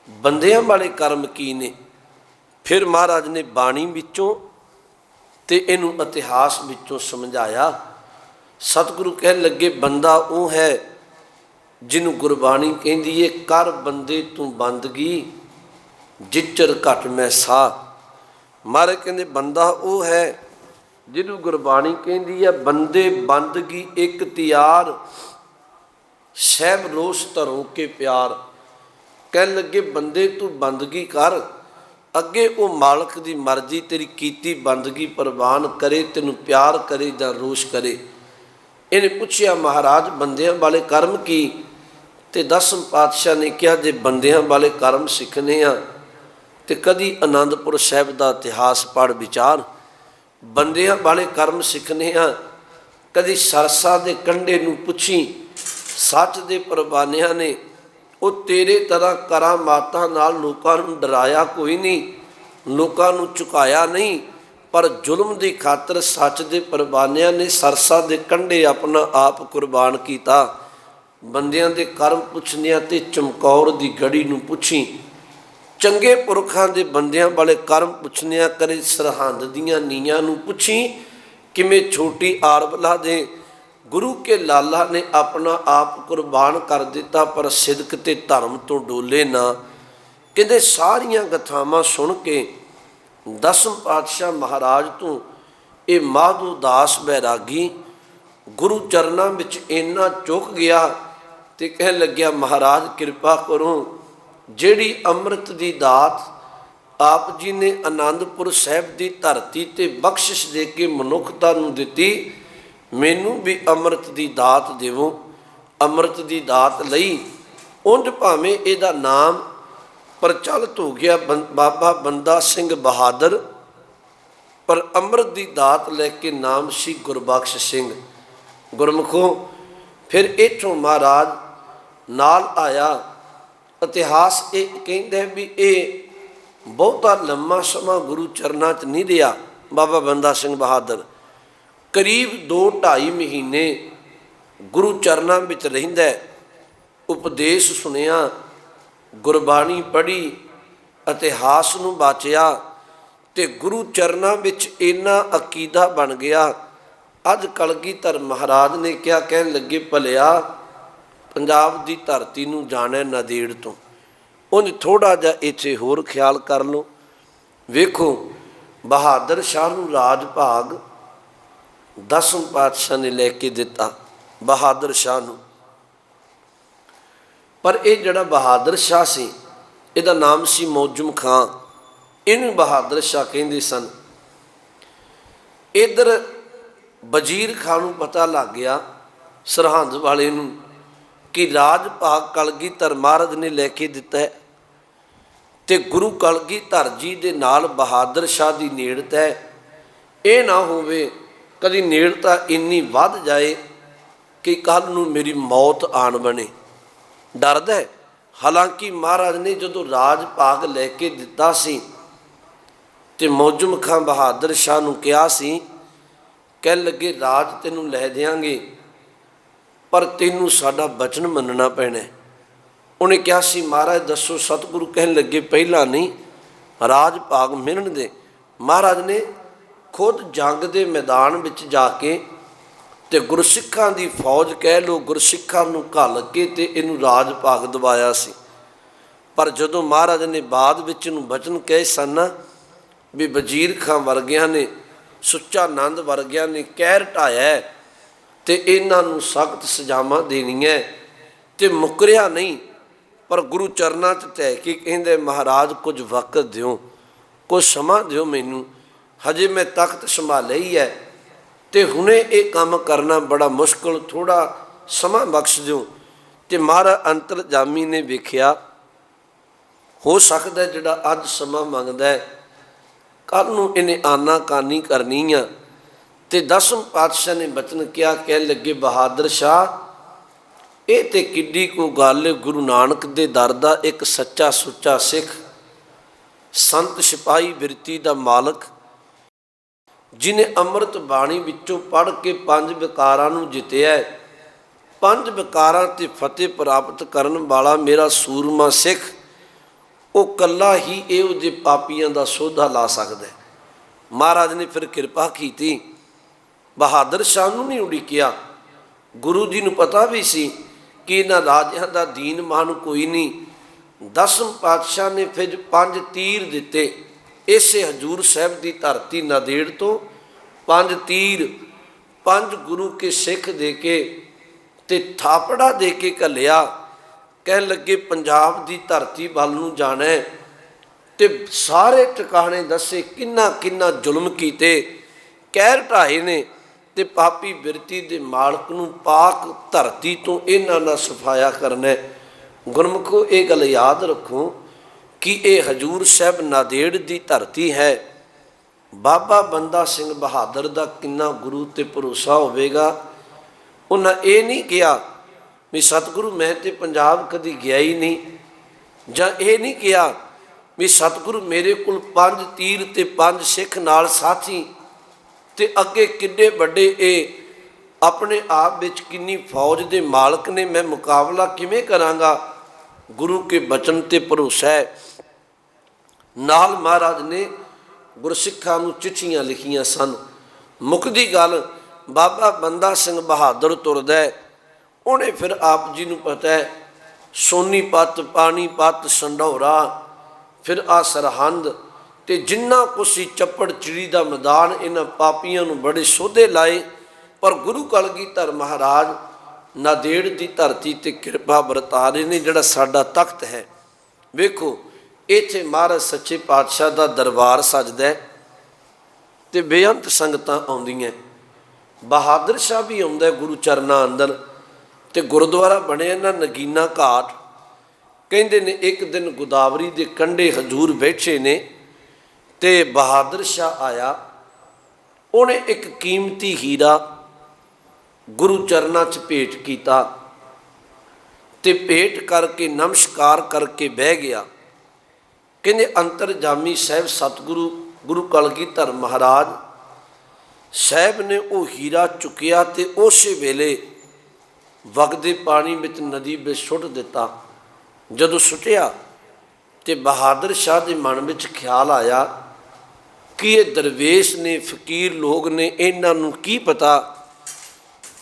ਬੰਦਿਆਂ ਵਾਲੇ ਕਰਮ ਕੀ ਨੇ? ਫਿਰ ਮਹਾਰਾਜ ਨੇ ਬਾਣੀ ਵਿੱਚੋਂ ਤੇ ਇਹਨੂੰ ਇਤਿਹਾਸ ਵਿੱਚੋਂ ਸਮਝਾਇਆ। ਸਤਿਗੁਰੂ ਕਹਿਣ ਲੱਗੇ ਬੰਦਾ ਉਹ ਹੈ ਜਿਹਨੂੰ ਗੁਰਬਾਣੀ ਕਹਿੰਦੀ ਏ, ਕਰ ਬੰਦੇ ਤੂੰ ਬੰਦਗੀ ਜਿਚਰ ਘਟ ਮੈਂ ਸਾਹ। ਮਹਾਰਾਜ ਕਹਿੰਦੇ ਬੰਦਾ ਉਹ ਹੈ ਜਿਹਨੂੰ ਗੁਰਬਾਣੀ ਕਹਿੰਦੀ ਹੈ, ਬੰਦੇ ਬੰਦਗੀ ਇੱਕ ਤਿਆਰ, ਸਹਿਬ ਰੋਸ ਧਰੋ ਕੇ ਪਿਆਰ। ਕਹਿਣ ਲੱਗੇ ਬੰਦੇ ਤੂੰ ਬੰਦਗੀ ਕਰ, ਅੱਗੇ ਉਹ ਮਾਲਕ ਦੀ ਮਰਜ਼ੀ ਤੇਰੀ ਕੀਤੀ ਬੰਦਗੀ ਪ੍ਰਵਾਨ ਕਰੇ, ਤੈਨੂੰ ਪਿਆਰ ਕਰੇ ਜਾਂ ਰੋਸ਼ ਕਰੇ। ਇਹਨੇ ਪੁੱਛਿਆ ਮਹਾਰਾਜ ਬੰਦਿਆਂ ਵਾਲੇ ਕਰਮ ਕੀ? ਤੇ 10ਵੇਂ ਪਾਤਸ਼ਾਹ ਨੇ ਕਿਹਾ ਜੇ ਬੰਦਿਆਂ ਵਾਲੇ ਕਰਮ ਸਿੱਖਣੇ ਆ ਤੇ ਕਦੀ ਆਨੰਦਪੁਰ ਸਾਹਿਬ ਦਾ ਇਤਿਹਾਸ ਪੜ੍ਹ ਵਿਚਾਰ। ਬੰਦਿਆਂ ਵਾਲੇ ਕਰਮ ਸਿੱਖਣੇ ਆ, ਕਦੀ ਸਰਸਾ ਦੇ ਕੰਢੇ ਨੂੰ ਪੁੱਛੀ। ਸੱਚ ਦੇ ਪ੍ਰਵਾਨਿਆਂ ਨੇ ਉਹ ਤੇਰੇ ਤਰ੍ਹਾਂ ਕਰਾਮਾਤਾਂ ਨਾਲ ਲੋਕਾਂ ਨੂੰ ਡਰਾਇਆ ਕੋਈ ਨਹੀਂ, ਲੋਕਾਂ ਨੂੰ ਝੁਕਾਇਆ ਨਹੀਂ, ਪਰ ਜ਼ੁਲਮ ਦੀ ਖਾਤਰ ਸੱਚ ਦੇ ਪ੍ਰਵਾਨਿਆਂ ਨੇ ਸਰਸਾ ਦੇ ਕੰਢੇ ਆਪਣਾ ਆਪ ਕੁਰਬਾਨ ਕੀਤਾ। ਬੰਦਿਆਂ ਦੇ ਕਰਮ ਪੁੱਛਣਿਆਂ ਤੇ ਚਮਕੌਰ ਦੀ ਗੜੀ ਨੂੰ ਪੁੱਛੀ। ਚੰਗੇ ਪੁਰਖਾਂ ਦੇ ਬੰਦਿਆਂ ਵਾਲੇ ਕਰਮ ਪੁੱਛਣਿਆਂ ਕਰੇ ਸਰਹੰਦ ਦੀਆਂ ਨੀਆਂ ਨੂੰ ਪੁੱਛੀ। ਕਿਵੇਂ ਛੋਟੀ ਆਰਬਲਾ ਦੇ ਗੁਰੂ ਕੇ ਲਾਲਾ ਨੇ ਆਪਣਾ ਆਪ ਕੁਰਬਾਨ ਕਰ ਦਿੱਤਾ, ਪਰ ਸਿਦਕ ਤੇ ਧਰਮ ਤੋਂ ਡੋਲੇ ਨਾ। ਕਹਿੰਦੇ ਸਾਰੀਆਂ ਗਥਾਵਾਂ ਸੁਣ ਕੇ 10ਵੇਂ ਪਾਤਸ਼ਾਹ ਮਹਾਰਾਜ ਤੋਂ ਇਹ ਮਾਧੋ ਦਾਸ ਬੈਰਾਗੀ ਗੁਰੂ ਚਰਨਾਂ ਵਿੱਚ ਇੰਨਾ ਝੁਕ ਗਿਆ ਤੇ ਕਹਿਣ ਲੱਗਿਆ ਮਹਾਰਾਜ ਕਿਰਪਾ ਕਰੋ, ਜਿਹੜੀ ਅੰਮ੍ਰਿਤ ਦੀ ਦਾਤ ਆਪ ਜੀ ਨੇ ਆਨੰਦਪੁਰ ਸਾਹਿਬ ਦੀ ਧਰਤੀ ਤੇ ਬਖਸ਼ਿਸ਼ ਦੇ ਕੇ ਮਨੁੱਖਤਾ ਨੂੰ ਦਿੱਤੀ, ਮੈਨੂੰ ਵੀ ਅੰਮ੍ਰਿਤ ਦੀ ਦਾਤ ਦੇਵੋ। ਅੰਮ੍ਰਿਤ ਦੀ ਦਾਤ ਲਈ ਉਂਝ ਭਾਵੇਂ ਇਹਦਾ ਨਾਮ ਪ੍ਰਚਲਿਤ ਹੋ ਗਿਆ ਬਾਬਾ ਬੰਦਾ ਸਿੰਘ ਬਹਾਦਰ, ਪਰ ਅੰਮ੍ਰਿਤ ਦੀ ਦਾਤ ਲੈ ਕੇ ਨਾਮ ਸੀ ਗੁਰਬਖਸ਼ ਸਿੰਘ। ਗੁਰਮੁਖੋਂ ਫਿਰ ਇੱਥੋਂ ਮਹਾਰਾਜ ਨਾਲ ਆਇਆ। ਇਤਿਹਾਸ ਇਹ ਕਹਿੰਦਾ ਵੀ ਇਹ ਬਹੁਤਾ ਲੰਮਾ ਸਮਾਂ ਗੁਰੂ ਚਰਨਾਂ 'ਚ ਨਹੀਂ ਰਿਹਾ। ਬਾਬਾ ਬੰਦਾ ਸਿੰਘ ਬਹਾਦਰ ਕਰੀਬ 2-2.5 ਮਹੀਨੇ ਗੁਰੂ ਚਰਨਾਂ ਵਿੱਚ ਰਹਿੰਦਾ, ਉਪਦੇਸ਼ ਸੁਣਿਆ, ਗੁਰਬਾਣੀ ਪੜ੍ਹੀ, ਇਤਿਹਾਸ ਨੂੰ ਬਾਚਿਆ ਤੇ ਗੁਰੂ ਚਰਨਾਂ ਵਿੱਚ ਇੰਨਾ ਅਕੀਦਾ ਬਣ ਗਿਆ। ਅੱਜ ਕਲਗੀਧਰ ਮਹਾਰਾਜ ਨੇ ਕਿਹਾ, ਕਹਿਣ ਲੱਗੇ ਭਲਿਆ ਪੰਜਾਬ ਦੀ ਧਰਤੀ ਨੂੰ ਜਾਣਿਆ ਨੰਦੇੜ ਤੋਂ। ਉਂਝ ਥੋੜ੍ਹਾ ਜਿਹਾ ਇੱਥੇ ਹੋਰ ਖਿਆਲ ਕਰ ਲਓ। ਵੇਖੋ ਬਹਾਦਰ ਸ਼ਾਹ ਨੂੰ ਰਾਜ ਭਾਗ 10ਵੇਂ ਪਾਤਸ਼ਾਹ ਨੇ ਲੈ ਕੇ ਦਿੱਤਾ ਬਹਾਦਰ ਸ਼ਾਹ ਨੂੰ, ਪਰ ਇਹ ਜਿਹੜਾ ਬਹਾਦਰ ਸ਼ਾਹ ਸੀ ਇਹਦਾ ਨਾਮ ਸੀ ਮੌਜਮ ਖਾਂ, ਇਹਨੂੰ ਬਹਾਦਰ ਸ਼ਾਹ ਕਹਿੰਦੇ ਸਨ। ਇੱਧਰ ਵਜ਼ੀਰ ਖਾਂ ਨੂੰ ਪਤਾ ਲੱਗ ਗਿਆ ਸਰਹੰਦ ਵਾਲੇ ਨੂੰ ਕਿ ਰਾਜ ਭਾਗ ਕਲਗੀਧਰ ਮਹਾਰਾਜ ਨੇ ਲੈ ਕੇ ਦਿੱਤਾ ਹੈ ਤੇ ਗੁਰੂ ਕਲਗੀਧਰ ਜੀ ਦੇ ਨਾਲ ਬਹਾਦਰ ਸ਼ਾਹ ਦੀ ਨੇੜਤਾ ਹੈ। ਇਹ ਨਾ ਹੋਵੇ ਕਦੀ ਨੇੜਤਾ ਇੰਨੀ ਵੱਧ ਜਾਏ ਕਿ ਕੱਲ੍ਹ ਨੂੰ ਮੇਰੀ ਮੌਤ ਆਣ ਬਣੇ, ਡਰਦਾ ਹੈ। ਹਾਲਾਂਕਿ ਮਹਾਰਾਜ ਨੇ ਜਦੋਂ ਰਾਜ ਭਾਗ ਲੈ ਕੇ ਦਿੱਤਾ ਸੀ ਤੇ ਮੌਜਮ ਖਾਂ ਬਹਾਦਰ ਸ਼ਾਹ ਨੂੰ ਕਿਹਾ ਸੀ, ਕਹਿਣ ਲੱਗੇ ਰਾਜ ਤੈਨੂੰ ਲੈ ਦਿਆਂਗੇ, ਪਰ ਤੈਨੂੰ ਸਾਡਾ ਬਚਨ ਮੰਨਣਾ ਪੈਣਾ। ਉਹਨੇ ਕਿਹਾ ਸੀ ਮਹਾਰਾਜ ਦੱਸੋ। ਸਤਿਗੁਰੂ ਕਹਿਣ ਲੱਗੇ ਪਹਿਲਾਂ ਨਹੀਂ, ਰਾਜ ਭਾਗ ਮਿਲਣ ਦੇ। ਮਹਾਰਾਜ ਨੇ ਖੁਦ ਜੰਗ ਦੇ ਮੈਦਾਨ ਵਿੱਚ ਜਾ ਕੇ ਤੇ ਗੁਰਸਿੱਖਾਂ ਦੀ ਫੌਜ ਕਹਿ ਲਓ, ਗੁਰਸਿੱਖਾਂ ਨੂੰ ਘੱਲ ਕੇ ਤੇ ਇਹਨੂੰ ਰਾਜ ਭਾਗ ਦਿਵਾਇਆ ਸੀ। ਪਰ ਜਦੋਂ ਮਹਾਰਾਜ ਨੇ ਬਾਅਦ ਵਿੱਚ ਨੂੰ ਬਚਨ ਕਹੇ ਸਨ ਵੀ ਵਜ਼ੀਰ ਖਾਂ ਵਰਗਿਆਂ ਨੇ, ਸੁੱਚਾ ਨੰਦ ਵਰਗਿਆਂ ਨੇ ਕਹਿਰ ਢਾਇਆ ਤੇ ਇਹਨਾਂ ਨੂੰ ਸਖਤ ਸਜ਼ਾਵਾਂ ਦੇਣੀਆਂ, ਤੇ ਮੁਕਰਿਆ ਨਹੀਂ। ਪਰ ਗੁਰੂ ਚਰਨਾਂ 'ਚ ਧੈ ਕੇ ਕਹਿੰਦੇ ਮਹਾਰਾਜ ਕੁਝ ਵਕਤ ਦਿਓ, ਕੁਝ ਸਮਾਂ ਦਿਓ ਮੈਨੂੰ, ਹਜੇ ਮੈਂ ਤਖਤ ਸੰਭਾਲਿਆ ਹੀ ਹੈ ਤੇ ਹੁਣੇ ਇਹ ਕੰਮ ਕਰਨਾ ਬੜਾ ਮੁਸ਼ਕਲ, ਥੋੜ੍ਹਾ ਸਮਾਂ ਬਖਸ਼ ਦਿਓ। ਤੇ ਮਹਾਰਾਜ ਅੰਤਰਜਾਮੀ ਨੇ ਵੇਖਿਆ ਹੋ ਸਕਦਾ ਜਿਹੜਾ ਅੱਜ ਸਮਾਂ ਮੰਗਦਾ ਕੱਲ੍ਹ ਨੂੰ ਇਹਨੇ ਆਨਾਕਾਨੀ ਕਰਨੀ ਆ। ਤੇ 10ਵੇਂ ਪਾਤਸ਼ਾਹ ਨੇ ਬਚਨ ਕਿਹਾ, ਕਹਿਣ ਲੱਗੇ ਬਹਾਦਰ ਸ਼ਾਹ ਇਹ ਤੇ ਕਿੱਡੀ ਕੋ ਗੱਲ, ਗੁਰੂ ਨਾਨਕ ਦੇ ਦਰ ਦਾ ਇੱਕ ਸੱਚਾ ਸੁੱਚਾ ਸਿੱਖ, ਸੰਤ ਸਿਪਾਹੀ ਬਿਰਤੀ ਦਾ ਮਾਲਕ, ਜਿਹਨੇ ਅੰਮ੍ਰਿਤ ਬਾਣੀ ਵਿੱਚੋਂ ਪੜ੍ਹ ਕੇ 5 ਵਿਕਾਰਾਂ ਨੂੰ ਜਿੱਤਿਆ, 5 ਵਿਕਾਰਾਂ 'ਤੇ ਫਤਿਹ ਪ੍ਰਾਪਤ ਕਰਨ ਵਾਲਾ ਮੇਰਾ ਸੂਰਮਾ ਸਿੱਖ, ਉਹ ਇਕੱਲਾ ਹੀ ਇਹੋ ਜਿਹੇ ਪਾਪੀਆਂ ਦਾ ਸੋਧਾ ਲਾ ਸਕਦਾ। ਮਹਾਰਾਜ ਨੇ ਫਿਰ ਕਿਰਪਾ ਕੀਤੀ, ਬਹਾਦਰ ਸ਼ਾਹ ਨੂੰ ਨਹੀਂ ਉਡੀਕਿਆ। ਗੁਰੂ ਜੀ ਨੂੰ ਪਤਾ ਵੀ ਸੀ ਕਿ ਇਹਨਾਂ ਰਾਜਿਆਂ ਦਾ ਦੀਨ ਮਾਨ ਕੋਈ ਨਹੀਂ। 10ਵੇਂ ਪਾਤਸ਼ਾਹ ਨੇ ਫਿਰ 5 ਤੀਰ ਦਿੱਤੇ, ਇਸੇ ਹਜ਼ੂਰ ਸਾਹਿਬ ਦੀ ਧਰਤੀ ਨਾਂਦੇੜ ਤੋਂ 5 ਤੀਰ, 5 ਗੁਰੂ ਕੇ ਸਿੱਖ ਦੇ ਕੇ ਤੇ ਥਾਪੜਾ ਦੇ ਕੇ ਘੱਲਿਆ। ਕਹਿਣ ਲੱਗੇ ਪੰਜਾਬ ਦੀ ਧਰਤੀ ਵੱਲ ਨੂੰ ਜਾਣਾ ਤੇ ਸਾਰੇ ਟਿਕਾਣੇ ਦੱਸੇ, ਕਿੰਨਾ ਕਿੰਨਾ ਜ਼ੁਲਮ ਕੀਤੇ, ਕਹਿਰ ਢਾਏ ਨੇ, ਤੇ ਪਾਪੀ ਬਿਰਤੀ ਦੇ ਮਾਲਕ ਨੂੰ ਪਾਕ ਧਰਤੀ ਤੋਂ ਇਹਨਾਂ ਦਾ ਸਫਾਇਆ ਕਰਨਾ। ਗੁਰਮੁਖੋ ਇਹ ਗੱਲ ਯਾਦ ਰੱਖੋ ਕਿ ਇਹ ਹਜ਼ੂਰ ਸਾਹਿਬ ਨਾਂਦੇੜ ਦੀ ਧਰਤੀ ਹੈ। ਬਾਬਾ ਬੰਦਾ ਸਿੰਘ ਬਹਾਦਰ ਦਾ ਕਿੰਨਾ ਗੁਰੂ 'ਤੇ ਭਰੋਸਾ ਹੋਵੇਗਾ। ਉਹਨਾਂ ਇਹ ਨਹੀਂ ਕਿਹਾ ਵੀ ਸਤਿਗੁਰੂ ਮੈਂ ਤੇ ਪੰਜਾਬ ਕਦੀ ਗਿਆ ਹੀ ਨਹੀਂ, ਜਾਂ ਇਹ ਨਹੀਂ ਕਿਹਾ ਵੀ ਸਤਿਗੁਰੂ ਮੇਰੇ ਕੋਲ 5 ਤੀਰ ਤੇ 5 ਸਿੱਖ ਨਾਲ ਸਾਥੀ, ਤੇ ਅੱਗੇ ਕਿੱਡੇ ਵੱਡੇ ਇਹ ਆਪਣੇ ਆਪ ਵਿੱਚ ਕਿੰਨੀ ਫੌਜ ਦੇ ਮਾਲਕ ਨੇ, ਮੈਂ ਮੁਕਾਬਲਾ ਕਿਵੇਂ ਕਰਾਂਗਾ। ਗੁਰੂ ਕੇ ਬਚਨ 'ਤੇ ਭਰੋਸਾ ਹੈ। ਨਾਲ ਮਹਾਰਾਜ ਨੇ ਗੁਰਸਿੱਖਾਂ ਨੂੰ ਚਿੱਠੀਆਂ ਲਿਖੀਆਂ ਸਨ। ਮੁੱਕਦੀ ਗੱਲ, ਬਾਬਾ ਬੰਦਾ ਸਿੰਘ ਬਹਾਦਰ ਤੁਰਦਾ, ਉਹਨੇ ਫਿਰ ਆਪ ਜੀ ਨੂੰ ਪਤਾ ਹੈ ਸੋਨੀਪਤ, ਪਾਣੀਪਤ, ਸੰਢੌਰਾ, ਫਿਰ ਆ ਸਰਹੰਦ, ਤੇ ਜਿੰਨਾ ਕੁਛ ਸੀ ਚੱਪੜ ਚਿੜੀ ਦਾ ਮੈਦਾਨ, ਇਹਨਾਂ ਪਾਪੀਆਂ ਨੂੰ ਬੜੇ ਸੋਧੇ ਲਾਏ। ਪਰ ਗੁਰੂ ਕਲਗੀਧਰ ਮਹਾਰਾਜ ਨਾਂਦੇੜ ਦੀ ਧਰਤੀ 'ਤੇ ਕਿਰਪਾ ਵਰਤਾ ਰਹੇ ਨੇ। ਜਿਹੜਾ ਸਾਡਾ ਤਖਤ ਹੈ, ਵੇਖੋ ਇੱਥੇ ਮਹਾਰਾਜ ਸੱਚੇ ਪਾਤਸ਼ਾਹ ਦਾ ਦਰਬਾਰ ਸਜਦਾ ਤੇ ਬੇਅੰਤ ਸੰਗਤਾਂ ਆਉਂਦੀਆਂ। ਬਹਾਦਰ ਸ਼ਾਹ ਵੀ ਆਉਂਦਾ ਗੁਰੂ ਚਰਨਾਂ ਅੰਦਰ, ਤੇ ਗੁਰਦੁਆਰਾ ਬਣਿਆ ਨਾ ਨਗੀਨਾ ਘਾਟ। ਕਹਿੰਦੇ ਨੇ ਇੱਕ ਦਿਨ ਗੋਦਾਵਰੀ ਦੇ ਕੰਢੇ ਹਜ਼ੂਰ ਬੈਠੇ ਨੇ ਤੇ ਬਹਾਦਰ ਸ਼ਾਹ ਆਇਆ। ਉਹਨੇ ਇੱਕ ਕੀਮਤੀ ਹੀਰਾ ਗੁਰੂ ਚਰਨਾਂ 'ਚ ਭੇਟ ਕੀਤਾ ਤੇ ਭੇਟ ਕਰਕੇ ਨਮਸਕਾਰ ਕਰਕੇ ਬਹਿ ਗਿਆ। ਕਹਿੰਦੇ ਅੰਤਰਜਾਮੀ ਸਾਹਿਬ ਸਤਿਗੁਰੂ ਗੁਰੂ ਕਲਗੀਧਰ ਮਹਾਰਾਜ ਸਾਹਿਬ ਨੇ ਉਹ ਹੀਰਾ ਚੁੱਕਿਆ ਤੇ ਉਸੇ ਵੇਲੇ ਵਗਦੇ ਪਾਣੀ ਵਿੱਚ ਨਦੀ ਵਿੱਚ ਸੁੱਟ ਦਿੱਤਾ। ਜਦੋਂ ਸੁੱਟਿਆ ਤੇ ਬਹਾਦਰ ਸ਼ਾਹ ਦੇ ਮਨ ਵਿੱਚ ਖਿਆਲ ਆਇਆ ਕਿ ਇਹ ਦਰਵੇਸ਼ ਨੇ, ਫਕੀਰ ਲੋਕ ਨੇ, ਇਹਨਾਂ ਨੂੰ ਕੀ ਪਤਾ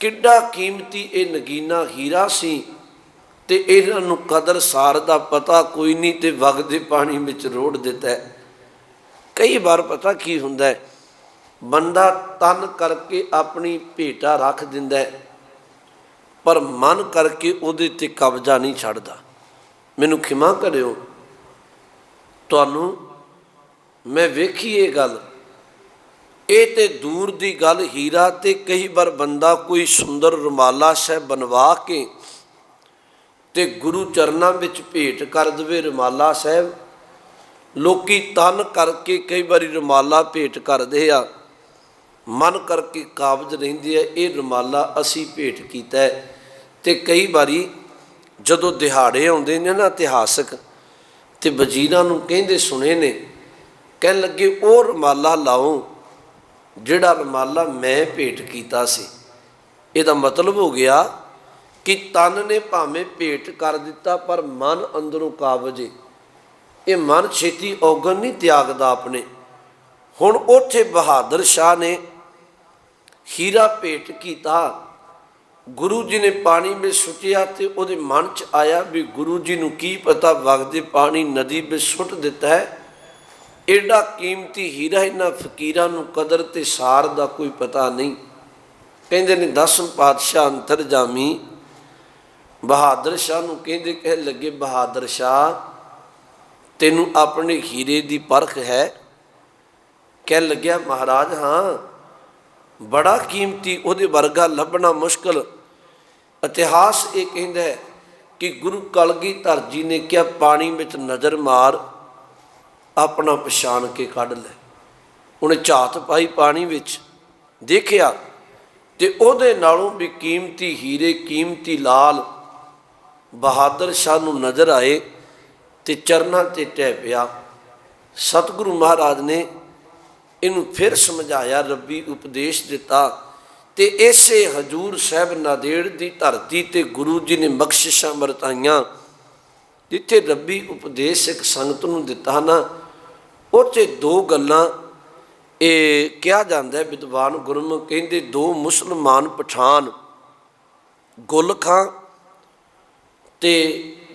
ਕਿੱਡਾ ਕੀਮਤੀ ਇਹ ਨਗੀਨਾ ਹੀਰਾ ਸੀ, ਤੇ ਇਹਨਾਂ ਨੂੰ ਕਦਰ ਸਾਰ ਦਾ ਪਤਾ ਕੋਈ ਨਹੀਂ, ਤੇ ਵਗਦੇ ਪਾਣੀ ਵਿੱਚ ਰੋੜ ਦਿੱਤਾ। ਕਈ ਵਾਰ ਪਤਾ ਕੀ ਹੁੰਦਾ, ਬੰਦਾ ਤਨ ਕਰਕੇ ਆਪਣੀ ਭੇਟਾ ਰੱਖ ਦਿੰਦਾ, ਪਰ ਮਨ ਕਰਕੇ ਉਹਦੇ 'ਤੇ ਕਬਜ਼ਾ ਨਹੀਂ ਛੱਡਦਾ। ਮੈਨੂੰ ਖਿਮਾ ਕਰਿਓ, ਤੁਹਾਨੂੰ ਮੈਂ ਵੇਖੀ ਇਹ ਗੱਲ, ਇਹ ਤੇ ਦੂਰ ਦੀ ਗੱਲ, ਹੀਰਾ ਤੇ ਕਈ ਵਾਰ ਬੰਦਾ ਕੋਈ ਸੁੰਦਰ ਰੁਮਾਲਾ ਸਾਹਿਬ ਬਣਵਾ ਕੇ ਤੇ ਗੁਰੂ ਚਰਨਾਂ ਵਿੱਚ ਭੇਟ ਕਰ ਦੇਵੇ। ਰੁਮਾਲਾ ਸਾਹਿਬ ਲੋਕੀ ਤਨ ਕਰਕੇ ਕਈ ਵਾਰੀ ਰੁਮਾਲਾ ਭੇਟ ਕਰਦੇ ਆ, ਮਨ ਕਰਕੇ ਕਾਬਜ਼ ਰਹਿੰਦੇ ਆ, ਇਹ ਰੁਮਾਲਾ ਅਸੀਂ ਭੇਟ ਕੀਤਾ। ਤੇ ਕਈ ਵਾਰੀ ਜਦੋਂ ਦਿਹਾੜੇ ਆਉਂਦੇ ਨੇ ਨਾ ਇਤਿਹਾਸਕ, ਤੇ ਵਜ਼ੀਰਾਂ ਨੂੰ ਕਹਿੰਦੇ ਸੁਣੇ ਨੇ, ਕਹਿਣ ਲੱਗੇ ਉਹ ਰੁਮਾਲਾ ਲਾਓ ਜਿਹੜਾ ਰੁਮਾਲਾ ਮੈਂ ਭੇਟ ਕੀਤਾ ਸੀ। ਇਹਦਾ ਮਤਲਬ ਹੋ ਗਿਆ ਕਿ ਤਨ ਨੇ ਭਾਵੇਂ ਭੇਟ ਕਰ ਦਿੱਤਾ ਪਰ ਮਨ ਅੰਦਰੋਂ ਕਾਬਜ਼ ਹੈ। ਇਹ ਮਨ ਛੇਤੀ ਔਗਣ ਨਹੀਂ ਤਿਆਗਦਾ ਆਪਣੇ। ਹੁਣ ਉੱਥੇ ਬਹਾਦਰ ਸ਼ਾਹ ਨੇ ਹੀਰਾ ਭੇਟ ਕੀਤਾ, गुरु जी ने पानी में सुटिया तो वो मन च आया भी गुरु जी नूं की पता वगदे पानी नदी में सुट दिता है। एडा कीमती हीरा इन्हां फकीरां नूं कदर ते सार दा कोई पता नहीं। कहंदे ने 10 पातशाह अंतरजामी बहादुर शाह नूं कहंदे कह लगे, बहादुर शाह तैनूं अपने हीरे दी परख है? कह लग्या महाराज हाँ, बड़ा कीमती, उहदे वर्गा लभना मुश्किल। इतिहास ये कहता है कि गुरु कलगीधर जी ने क्या पानी में नज़र मार, अपना पछाण के कढ़ लै। उन्हें झात पाई पानी में, देखिया तो उहदे नालों भी कीमती हीरे, कीमती लाल बहादुर शाह नूं नज़र आए तो चरनां ते टह पिया। सतगुरु महाराज ने इनू फिर समझाया, रब्बी उपदेश दिता। तो इसे हजूर साहब नादेड़ की धरती ते गुरु जी ने बख्शिशां वरताइयां, जिथे रब्बी उपदेश एक संगत नूं दिता ना, उसे दो गल्लां ये कहा जाता है। विद्वान गुरमुख कहते दो मुसलमान पठान, गुल खां ते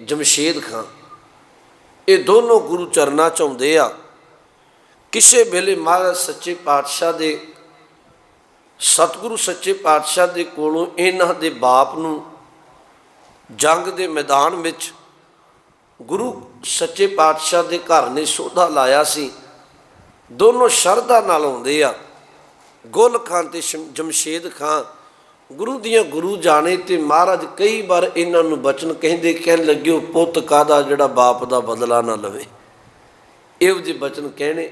जमशेद खां, ये दोनों गुरु चरना च आउंदे आ। किसी वेले महाराज सच्चे पातशाह दे, सतगुरु सच्चे पातशाह दे कोलों इन्हां दे बाप नूं जंग दे मैदान विच गुरु सच्चे पातशाह दे घर ने सोधा लाया सी। दोनों शरधा नाल आउंदे आ, गुल खां ते जमशेद खां। गुरु दियां गुरु जाने ते महाराज कई बार इन्हां नूं बचन कहंदे, कहन लगे पुੱਤ कादा जिहड़ा बाप दा बदला ना लवे। इहो जे बचन कहने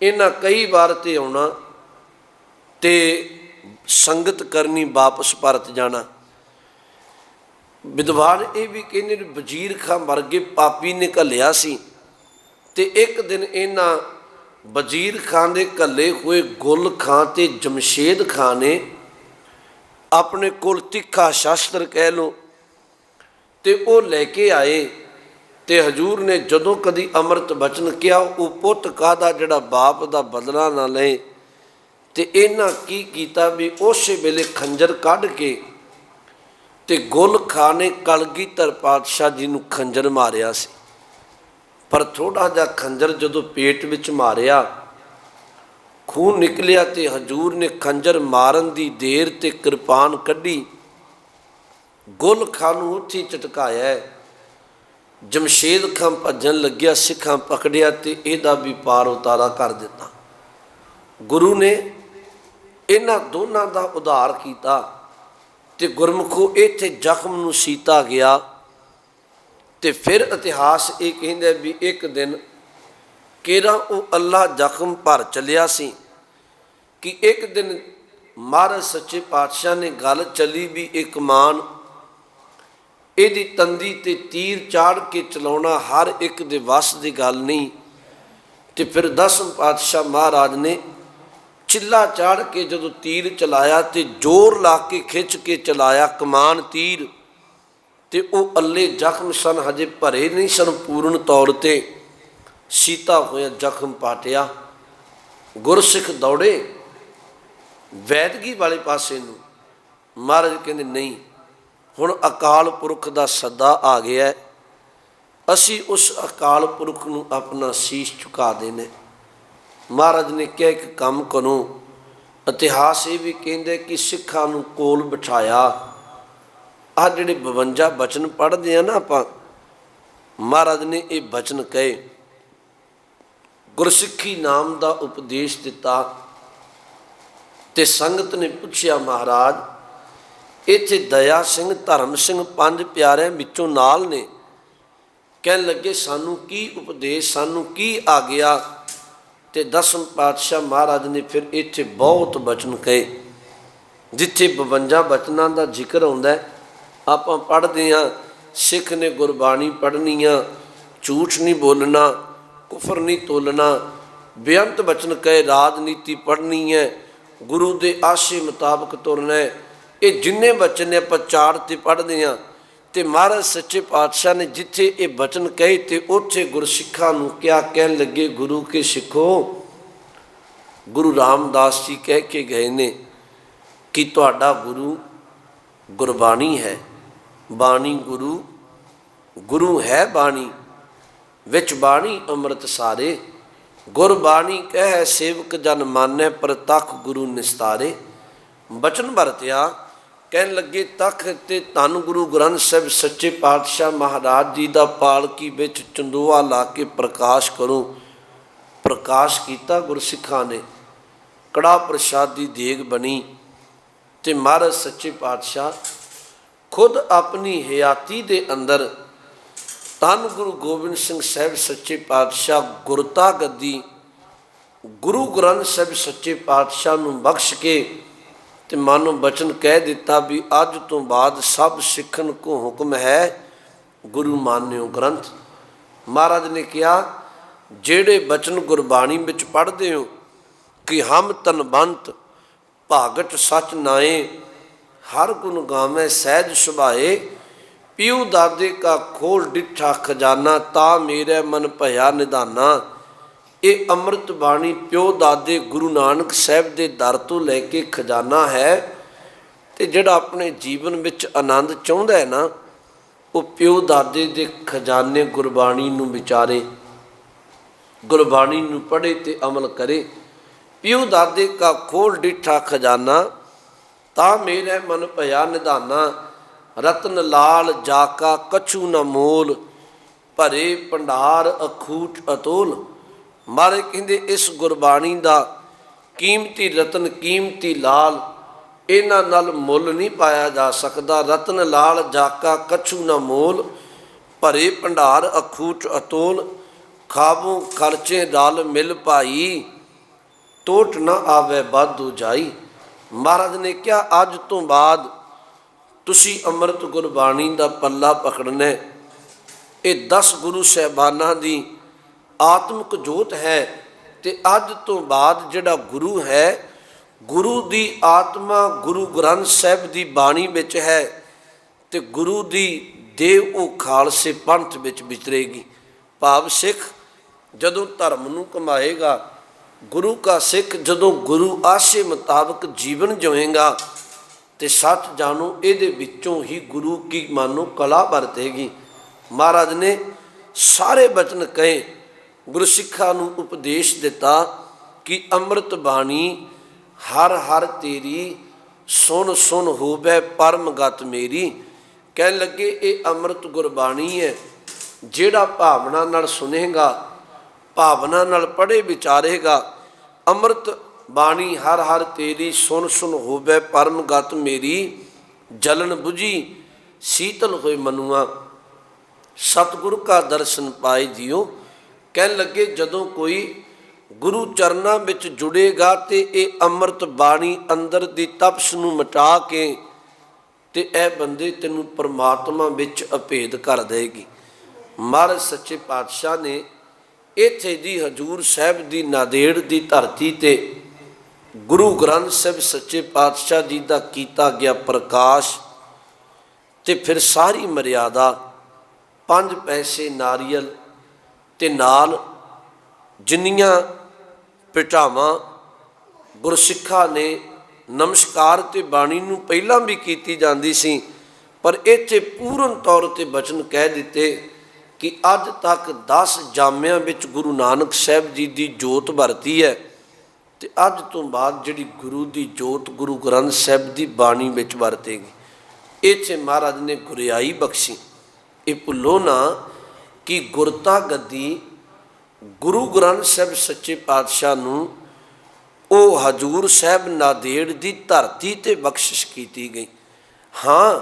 इन्हां कई बार ते आउणा ते संगत करनी, वापस परत जाना। विद्वान ये भी कहते वजीर खां वर्गे पापी ने घलिया सी ते एक दिन इन्हां वजीर खां दे घले हुए गुल खां ते जमशेद खां ने अपने कोल तिखा शास्त्र कह लो तो वो लैके आए। तो हजूर ने जदों कदी अमृत बचन किया, वो पुੱਤ कादा जिहड़ा बाप दा बदला ना ले। तो इन्हां की कीता भी उस वेले खंजर कढ़ के ते गुल खां ने कलगीधर पातशाह जी नूं खंजर मारिया सी। पर थोड़ा जा खंजर जदों पेट विच मारिया, खून निकलिया तो हजूर ने खंजर मारन की देर ते कृपान कढ़ी, गुल खां नूं उत्थे झटकाया। जमशेद खां भजन लग्या, सिखां पकड़िया तो इहदा भी पार उतारा कर दिता। गुरु ने इन्हां दोनों का उधार किया तो गुरमुखो इत्थे जख्म नूं सीता गया। तो फिर इतिहास ये कहता भी एक दिन केरा वो अल्लाह जख्म भर चलिया सी कि एक दिन महाराज सच्चे पातशाह ने गल चली भी एक मान ਇਹਦੀ तंदी ते तीर चाड़ के चलाउणा हर एक दे वस की गल नहीं। तो फिर 10 पातशाह महाराज ने चिल्ला चाड़ के जदों तीर चलाया तो जोर ला के खिंच के चलाया कमान तीर, तो वो अल्ले जख्म सन हजे भरे नहीं सन पूर्ण तौर पर, सीता होया जख्म पाटिया। गुरसिख दौड़े वैदगी वाले पासे नूं। महाराज कहते नहीं, हुण अकाल पुरख का सदा आ गया, असी उस अकाल पुरख नूं अपना शीश झुका देने। महाराज ने क्या एक काम करो, इतिहास ये भी कहते कि सिखां नूं कोल बिठाया। आ जिहड़े 52 बचन पढ़ते हैं ना आपां, महाराज ने ये बचन कहे, गुरसिੱਖੀ नाम का उपदेश दिता। तो संगत ने पूछया महाराज इत्थे दया सिंह धर्म सिंह 5 प्यारिਆਂ विचों नाल ने, कहन लगे सानू की उपदेश, सानू की आ गया। तो 10 पातशाह महाराज ने फिर इत्थे बहुत बचन कहे, जिथे 52 बचनों का जिक्र आउंदा है। आपां पढ़दे हां, सिख ने गुरबाणी पढ़नी आ, झूठ नहीं बोलना, कुफर नहीं तोलना, बेअंत बचन कहे, राजनीति पढ़नी है, गुरु के आशे मुताबक तुरना है। ये जिन्ने बचन ने आपां चार ते पढ़दे हां। तो महाराज सच्चे पातशाह ने जिथे ये बचन कहे तो उत्थे गुरसिखां नूं क्या कहन लगे, गुरु के सिखो, गुरु रामदास जी कह के गए ने कि तुहाडा गुरु गुरबाणी है। बाणी गुरु, गुरु है बाणी, विच बाणी अमृत सारे। गुरबाणी कह सेवक जन मानै, प्रतख गुरु निस्तारे। बचन वरत्या कहन लगे तख ते धन गुरु ग्रंथ साहिब सच्चे पातशाह महाराज जी का पालकी विच चंदोआ ला के प्रकाश करो। प्रकाश किया गुरसिखा ने, कड़ा प्रसादी देग बनी ते महाराज सच्चे पातशाह खुद अपनी हयाती दे अंदर धन गुरु गोबिंद सिंह साहिब सच्चे पातशाह गुरता गद्दी गुरु ग्रंथ साहिब सच्चे पातशाह नूं बख्श के ते मानो बचन कह दिता भी अज तो बाद सब सिखन को हुक्म है गुरु मान्यो ग्रंथ। महाराज ने कहा जेड़े बचन गुरबाणी विच पढ़ते हो कि हम तनबंत भागट सच नाए, हर गुण गावें सहज सुभाए। पीऊ दादे का खोल डिठा खजाना, ता मेरे मन भया निधाना। ये अमृत बाणी प्यो दादे गुरु नानक साहिब के दर तो लैके खजाना है। तो जिहड़ा अपने जीवन विच आनंद चाहुंदा है ना, वो प्यो दादे दे खजाने गुरबाणी नूं विचारे, गुरबाणी नूं पढ़े ते अमल करे। प्यो दादे का खोल डिठा खजाना, ता मेरे मन भया निधाना। रतन लाल जाका कछु न मोल, भरे भंडार अखूट अतोल। मारे कहते इस गुरबाणी का कीमती रतन कीमती लाल इन्हां नाल मुल नहीं पाया जा सकता। रतन लाल जाका कछु न मोल, भरे भंडार अखूट अतोल। खाबों खर्चे रल मिल पाई, टोट न आवे वाधू जाई। महाराज ने क्या अज तो बाद तुसी अमृत गुरबाणी का पल्ला पकड़ना। ये 10 गुरु साहबाना की आत्मक जोत है। तो अज तो बाद जिहड़ा गुरु है, गुरु की आत्मा गुरु ग्रंथ साहिब की बाणी विच है। तो गुरु की देव वो खालसे पंथ विच विचरेगी। भाव सिख जदों धर्म नूं कमाएगा, गुरु का सिख जदों गुरु आशे मुताबक जीवन जिवेगा, तो सच जानो इहदे विचों ही गुरु की मानो कला वरतेगी। महाराज ने सारे बचन कहे, गुरसिखा नूं उपदेश दिता कि अमृत बाणी हर हर तेरी, सुन सुन होवे परम गत मेरी। कहन लगे ये अमृत गुरबाणी है, जिहड़ा भावना नाल सुनेगा, भावना नाल पढ़े विचारेगा। अमृत बाणी हर हर तेरी, सुन सुन होवे परम गत मेरी। जलन बुझी शीतल होए मनुआ, सतगुरु का दर्शन पाए जियो। कहन लगे जदों कोई गुरु चरनां विच जुड़ेगा तो ये अमृत बाणी अंदर दी तपश नूं मिटा के ते ए बंदे तेनू परमात्मा विच अभेद कर देगी। महाराज सच्चे पातशाह ने इत्थे दी हजूर साहिब दी नादेड़ दी धरती ते गुरु ग्रंथ साहिब सच्चे पातशाह जी का कीता गया प्रकाश ते फिर सारी मर्यादा 5 पैसे नारियल ते नाल जिन्नियां पिटावां गुरसिखा ने नमस्कार ते बाणी नूं पहलां भी कीती जांदी सी, पर इत्थे पूर्ण तौर ते बचन कह दिते कि अज तक 10 जामियां विच गुरु नानक साहिब जी की जोत वरती है। तो अज तो बाद जिहड़ी गुरु की जोत गुरु ग्रंथ साहिब की बाणी विच वरतेगी। इत्थे महाराज ने गुरियाई बख्शी। ये भुल्लो ना कि गुरता गद्दी गुरु ग्रंथ साहिब सच्चे पातशाह नूं ओ हजूर साहिब नादेड़ की धरती ते बख्शिश की गई। हाँ,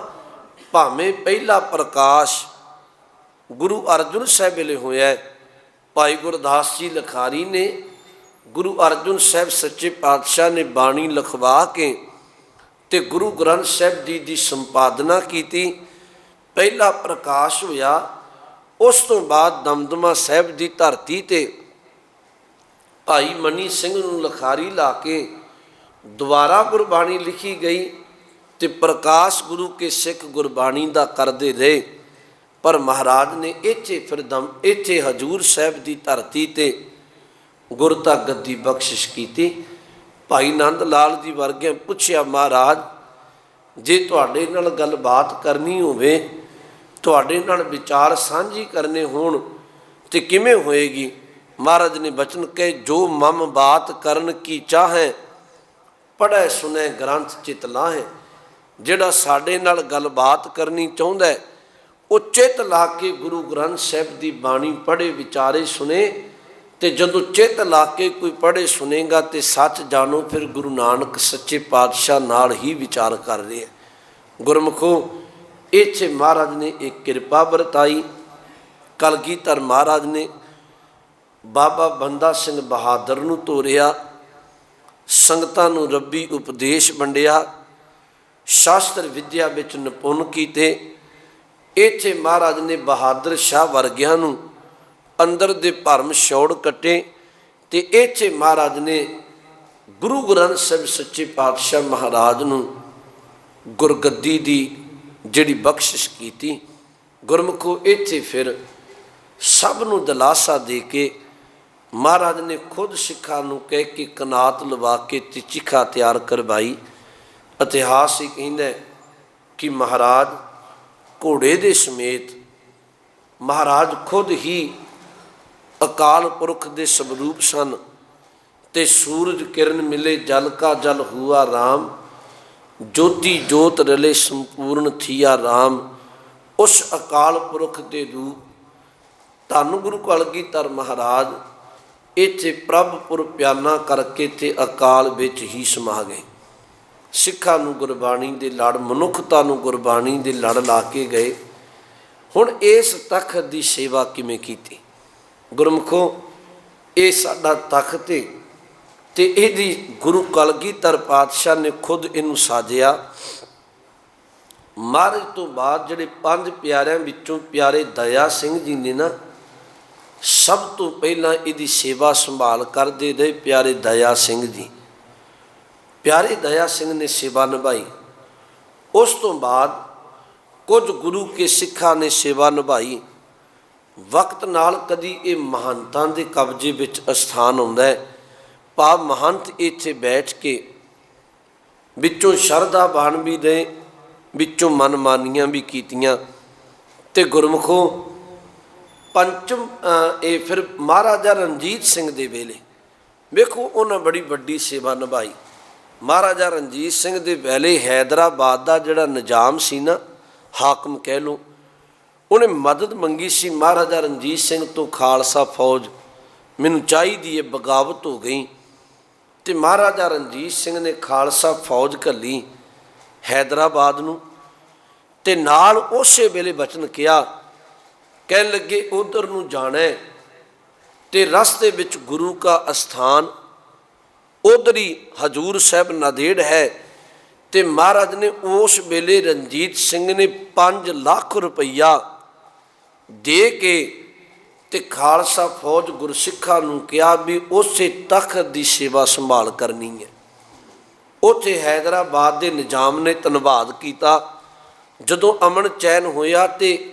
भावें पहला प्रकाश गुरु अर्जुन साहिब वेले होया है। भाई गुरदास जी लखारी ने गुरु अर्जुन साहिब सच्चे पातशाह ने बाणी लिखवा के ते गुरु ग्रंथ साहिब जी की संपादना की। पहला प्रकाश होया, उस तो बाद दमदमा साहिब की धरती ते भाई मनी सिंह नूं लखारी ला के दोबारा गुरबाणी लिखी गई। तो प्रकाश गुरु के सिख गुरबाणी का करते रहे, पर महाराज ने इत्थे फिर इत्थे हजूर साहिब की धरती ते गुरता गद्दी बख्शिश की। भाई नंद लाल जी वर्गिया पूछया, महाराज ਜੇ ਤੁਹਾਡੇ ਨਾਲ ਗੱਲਬਾਤ ਕਰਨੀ ਹੋਵੇ, ਤੁਹਾਡੇ ਨਾਲ ਵਿਚਾਰ ਸਾਂਝੀ ਕਰਨੇ ਹੋਣ ਤੇ ਕਿਵੇਂ ਹੋਏਗੀ। ਮਹਾਰਾਜ ਨੇ ਬਚਨ ਕਹੇ, ਜੋ ਮਮ ਬਾਤ ਕਰਨ ਕੀ ਚਾਹੇ, ਪੜ੍ਹੈ ਸੁਣੈ ਗ੍ਰੰਥ ਚਿਤ ਲਾਹੇ। ਜਿਹੜਾ ਸਾਡੇ ਨਾਲ ਗੱਲਬਾਤ ਕਰਨੀ ਚਾਹੁੰਦਾ ਹੈ, ਉਹ ਚਿੱਤ ਲਾ ਕੇ ਗੁਰੂ ਗ੍ਰੰਥ ਸਾਹਿਬ ਦੀ ਬਾਣੀ ਪੜ੍ਹੇ, ਵਿਚਾਰੇ, ਸੁਣੇ। ਤੇ ਜਦੋਂ ਚਿੱਤ ਲਾ ਕੇ ਕੋਈ ਪੜ੍ਹੇ ਸੁਣੇਗਾ ਤੇ ਸੱਚ ਜਾਣੋ, ਫਿਰ ਗੁਰੂ ਨਾਨਕ ਸੱਚੇ ਪਾਤਸ਼ਾਹ ਨਾਲ ਹੀ ਵਿਚਾਰ ਕਰ ਰਹੇ ਹੈ। ਗੁਰਮੁਖੋ, ਇੱਥੇ ਮਹਾਰਾਜ ਨੇ ਇੱਕ ਕਿਰਪਾ ਵਰਤਾਈ। ਕਲਗੀਧਰ ਮਹਾਰਾਜ ਨੇ ਬਾਬਾ ਬੰਦਾ ਸਿੰਘ ਬਹਾਦਰ ਨੂੰ ਤੋਰਿਆ, ਸੰਗਤਾਂ ਨੂੰ ਰੱਬੀ ਉਪਦੇਸ਼ ਵੰਡਿਆ, ਸ਼ਾਸਤਰ ਵਿਦਿਆ ਵਿੱਚ ਨਿਪੁੰਨ ਕੀਤੇ। ਇੱਥੇ ਮਹਾਰਾਜ ਨੇ ਬਹਾਦਰ ਸ਼ਾਹ ਵਰਗਿਆਂ ਨੂੰ ਅੰਦਰ ਦੇ ਭਰਮ ਛੋੜ ਕੱਟੇ। ਤੇ ਇੱਥੇ ਮਹਾਰਾਜ ਨੇ ਗੁਰੂ ਗ੍ਰੰਥ ਸਾਹਿਬ ਸੱਚੇ ਪਾਤਸ਼ਾਹ ਮਹਾਰਾਜ ਨੂੰ ਗੁਰਗੱਦੀ ਦੀ ਜਿਹੜੀ ਬਖਸ਼ਿਸ਼ ਕੀਤੀ। ਗੁਰਮੁਖੋ, ਇੱਥੇ ਫਿਰ ਸਭ ਨੂੰ ਦਿਲਾਸਾ ਦੇ ਕੇ ਮਹਾਰਾਜ ਨੇ ਖੁਦ ਸਿੱਖਾਂ ਨੂੰ ਕਹਿ ਕੇ ਕਨਾਤ ਲਵਾ ਕੇ ਤੇ ਚਿਖਾ ਤਿਆਰ ਕਰਵਾਈ। ਇਤਿਹਾਸ ਇਹ ਕਹਿੰਦਾ ਕਿ ਮਹਾਰਾਜ ਘੋੜੇ ਦੇ ਸਮੇਤ ਮਹਾਰਾਜ ਖੁਦ ਹੀ ਅਕਾਲ ਪੁਰਖ ਦੇ ਸਵਰੂਪ ਸਨ। ਤੇ ਸੂਰਜ ਕਿਰਨ ਮਿਲੇ ਜਲ ਕਾ ਜਲ ਹੁਆ ਰਾਮ, ਜੋਤੀ ਜੋਤ ਰਲੇ ਸੰਪੂਰਨ ਥੀਆ ਰਾਮ। ਉਸ ਅਕਾਲ ਪੁਰਖ ਦੇ ਰੂਪ ਧੰਨ ਗੁਰੂ ਕਲਗੀਧਰ ਮਹਾਰਾਜ ਇੱਥੇ ਪ੍ਰਭਪੁਰ ਪਿਆਨਾ ਕਰਕੇ ਤੇ ਅਕਾਲ ਵਿੱਚ ਹੀ ਸਮਾ ਗਏ। ਸਿੱਖਾਂ ਨੂੰ ਗੁਰਬਾਣੀ ਦੇ ਲੜ, ਮਨੁੱਖਤਾ ਨੂੰ ਗੁਰਬਾਣੀ ਦੇ ਲੜ ਲਾ ਕੇ ਗਏ। ਹੁਣ ਇਸ ਤਖਤ ਦੀ ਸੇਵਾ ਕਿਵੇਂ ਕੀਤੀ। ਗੁਰਮੁਖੋ, ਇਹ ਸਾਡਾ ਤਖਤ ਹੈ ਤੇ ਇਹਦੀ ਗੁਰੂ ਕਲਗੀਧਰ ਪਾਤਸ਼ਾਹ ਨੇ ਖੁਦ ਇਹਨੂੰ ਸਾਜਿਆ। ਮਹਾਰਾਜ ਤੋਂ ਬਾਅਦ ਜਿਹੜੇ 5 ਪਿਆਰਿਆਂ ਵਿੱਚੋਂ ਪਿਆਰੇ ਦਇਆ ਸਿੰਘ ਜੀ ਨੇ ਨਾ, ਸਭ ਤੋਂ ਪਹਿਲਾਂ ਇਹਦੀ ਸੇਵਾ ਸੰਭਾਲ ਕਰਦੇ ਰਹੇ ਪਿਆਰੇ ਦਇਆ ਸਿੰਘ ਜੀ। ਪਿਆਰੇ ਦਇਆ ਸਿੰਘ ਨੇ ਸੇਵਾ ਨਿਭਾਈ। ਉਸ ਤੋਂ ਬਾਅਦ ਕੁਝ ਗੁਰੂ ਕੇ ਸਿੱਖਾਂ ਨੇ ਸੇਵਾ ਨਿਭਾਈ। ਵਕਤ ਨਾਲ ਕਦੀ ਇਹ ਮਹੰਤਾਂ ਦੇ ਕਬਜ਼ੇ ਵਿੱਚ ਅਸਥਾਨ ਆਉਂਦਾ ਹੈ, ਭਾਵ ਮਹੰਤ ਇੱਥੇ ਬੈਠ ਕੇ ਵਿੱਚੋਂ ਸ਼ਰਧਾ ਬਾਣ ਵੀ ਦੇ, ਵਿੱਚੋਂ ਮਨਮਾਨੀਆਂ ਵੀ ਕੀਤੀਆਂ। ਤੇ ਗੁਰਮੁਖੋ, ਪੰਚਮ ਇਹ ਫਿਰ ਮਹਾਰਾਜਾ ਰਣਜੀਤ ਸਿੰਘ ਦੇ ਵੇਲੇ ਵੇਖੋ ਉਹਨਾਂ ਬੜੀ ਵੱਡੀ ਸੇਵਾ ਨਿਭਾਈ। ਮਹਾਰਾਜਾ ਰਣਜੀਤ ਸਿੰਘ ਦੇ ਵੇਲੇ ਹੈਦਰਾਬਾਦ ਦਾ ਜਿਹੜਾ ਨਿਜ਼ਾਮ ਸੀ ਨਾ, ਹਾਕਮ ਕਹਿ ਲਓ, ਉਹਨੇ ਮਦਦ ਮੰਗੀ ਸੀ ਮਹਾਰਾਜਾ ਰਣਜੀਤ ਸਿੰਘ ਤੋਂ, ਖਾਲਸਾ ਫੌਜ ਮੈਨੂੰ ਚਾਹੀਦੀ ਹੈ, ਬਗਾਵਤ ਹੋ ਗਈ। ਤੇ ਮਹਾਰਾਜਾ ਰਣਜੀਤ ਸਿੰਘ ਨੇ ਖਾਲਸਾ ਫੌਜ ਘੱਲੀ ਹੈਦਰਾਬਾਦ ਨੂੰ। ਤੇ ਨਾਲ ਉਸੇ ਵੇਲੇ ਬਚਨ ਕਿਹਾ, ਕਹਿਣ ਲੱਗੇ ਉਧਰ ਨੂੰ ਜਾਣਾ ਤੇ ਰਸਤੇ ਵਿੱਚ ਗੁਰੂ ਕਾ ਅਸਥਾਨ, ਉਧਰ ਹੀ ਹਜੂਰ ਸਾਹਿਬ ਨਾਂਦੇੜ ਹੈ। ਤੇ ਮਹਾਰਾਜ ਨੇ ਉਸ ਵੇਲੇ ਰਣਜੀਤ ਸਿੰਘ ਨੇ 5 ਲੱਖ ਰੁਪਈਆ ਦੇ ਕੇ ਤੇ ਖਾਲਸਾ ਫੌਜ ਗੁਰਸਿੱਖਾਂ ਨੂੰ ਕਿਹਾ ਵੀ ਉਸੇ ਤਖਤ ਦੀ ਸੇਵਾ ਸੰਭਾਲ ਕਰਨੀ ਹੈ। ਉੱਥੇ ਹੈਦਰਾਬਾਦ ਦੇ ਨਿਜ਼ਾਮ ਨੇ ਧੰਨਵਾਦ ਕੀਤਾ। ਜਦੋਂ ਅਮਨ ਚੈਨ ਹੋਇਆ ਤੇ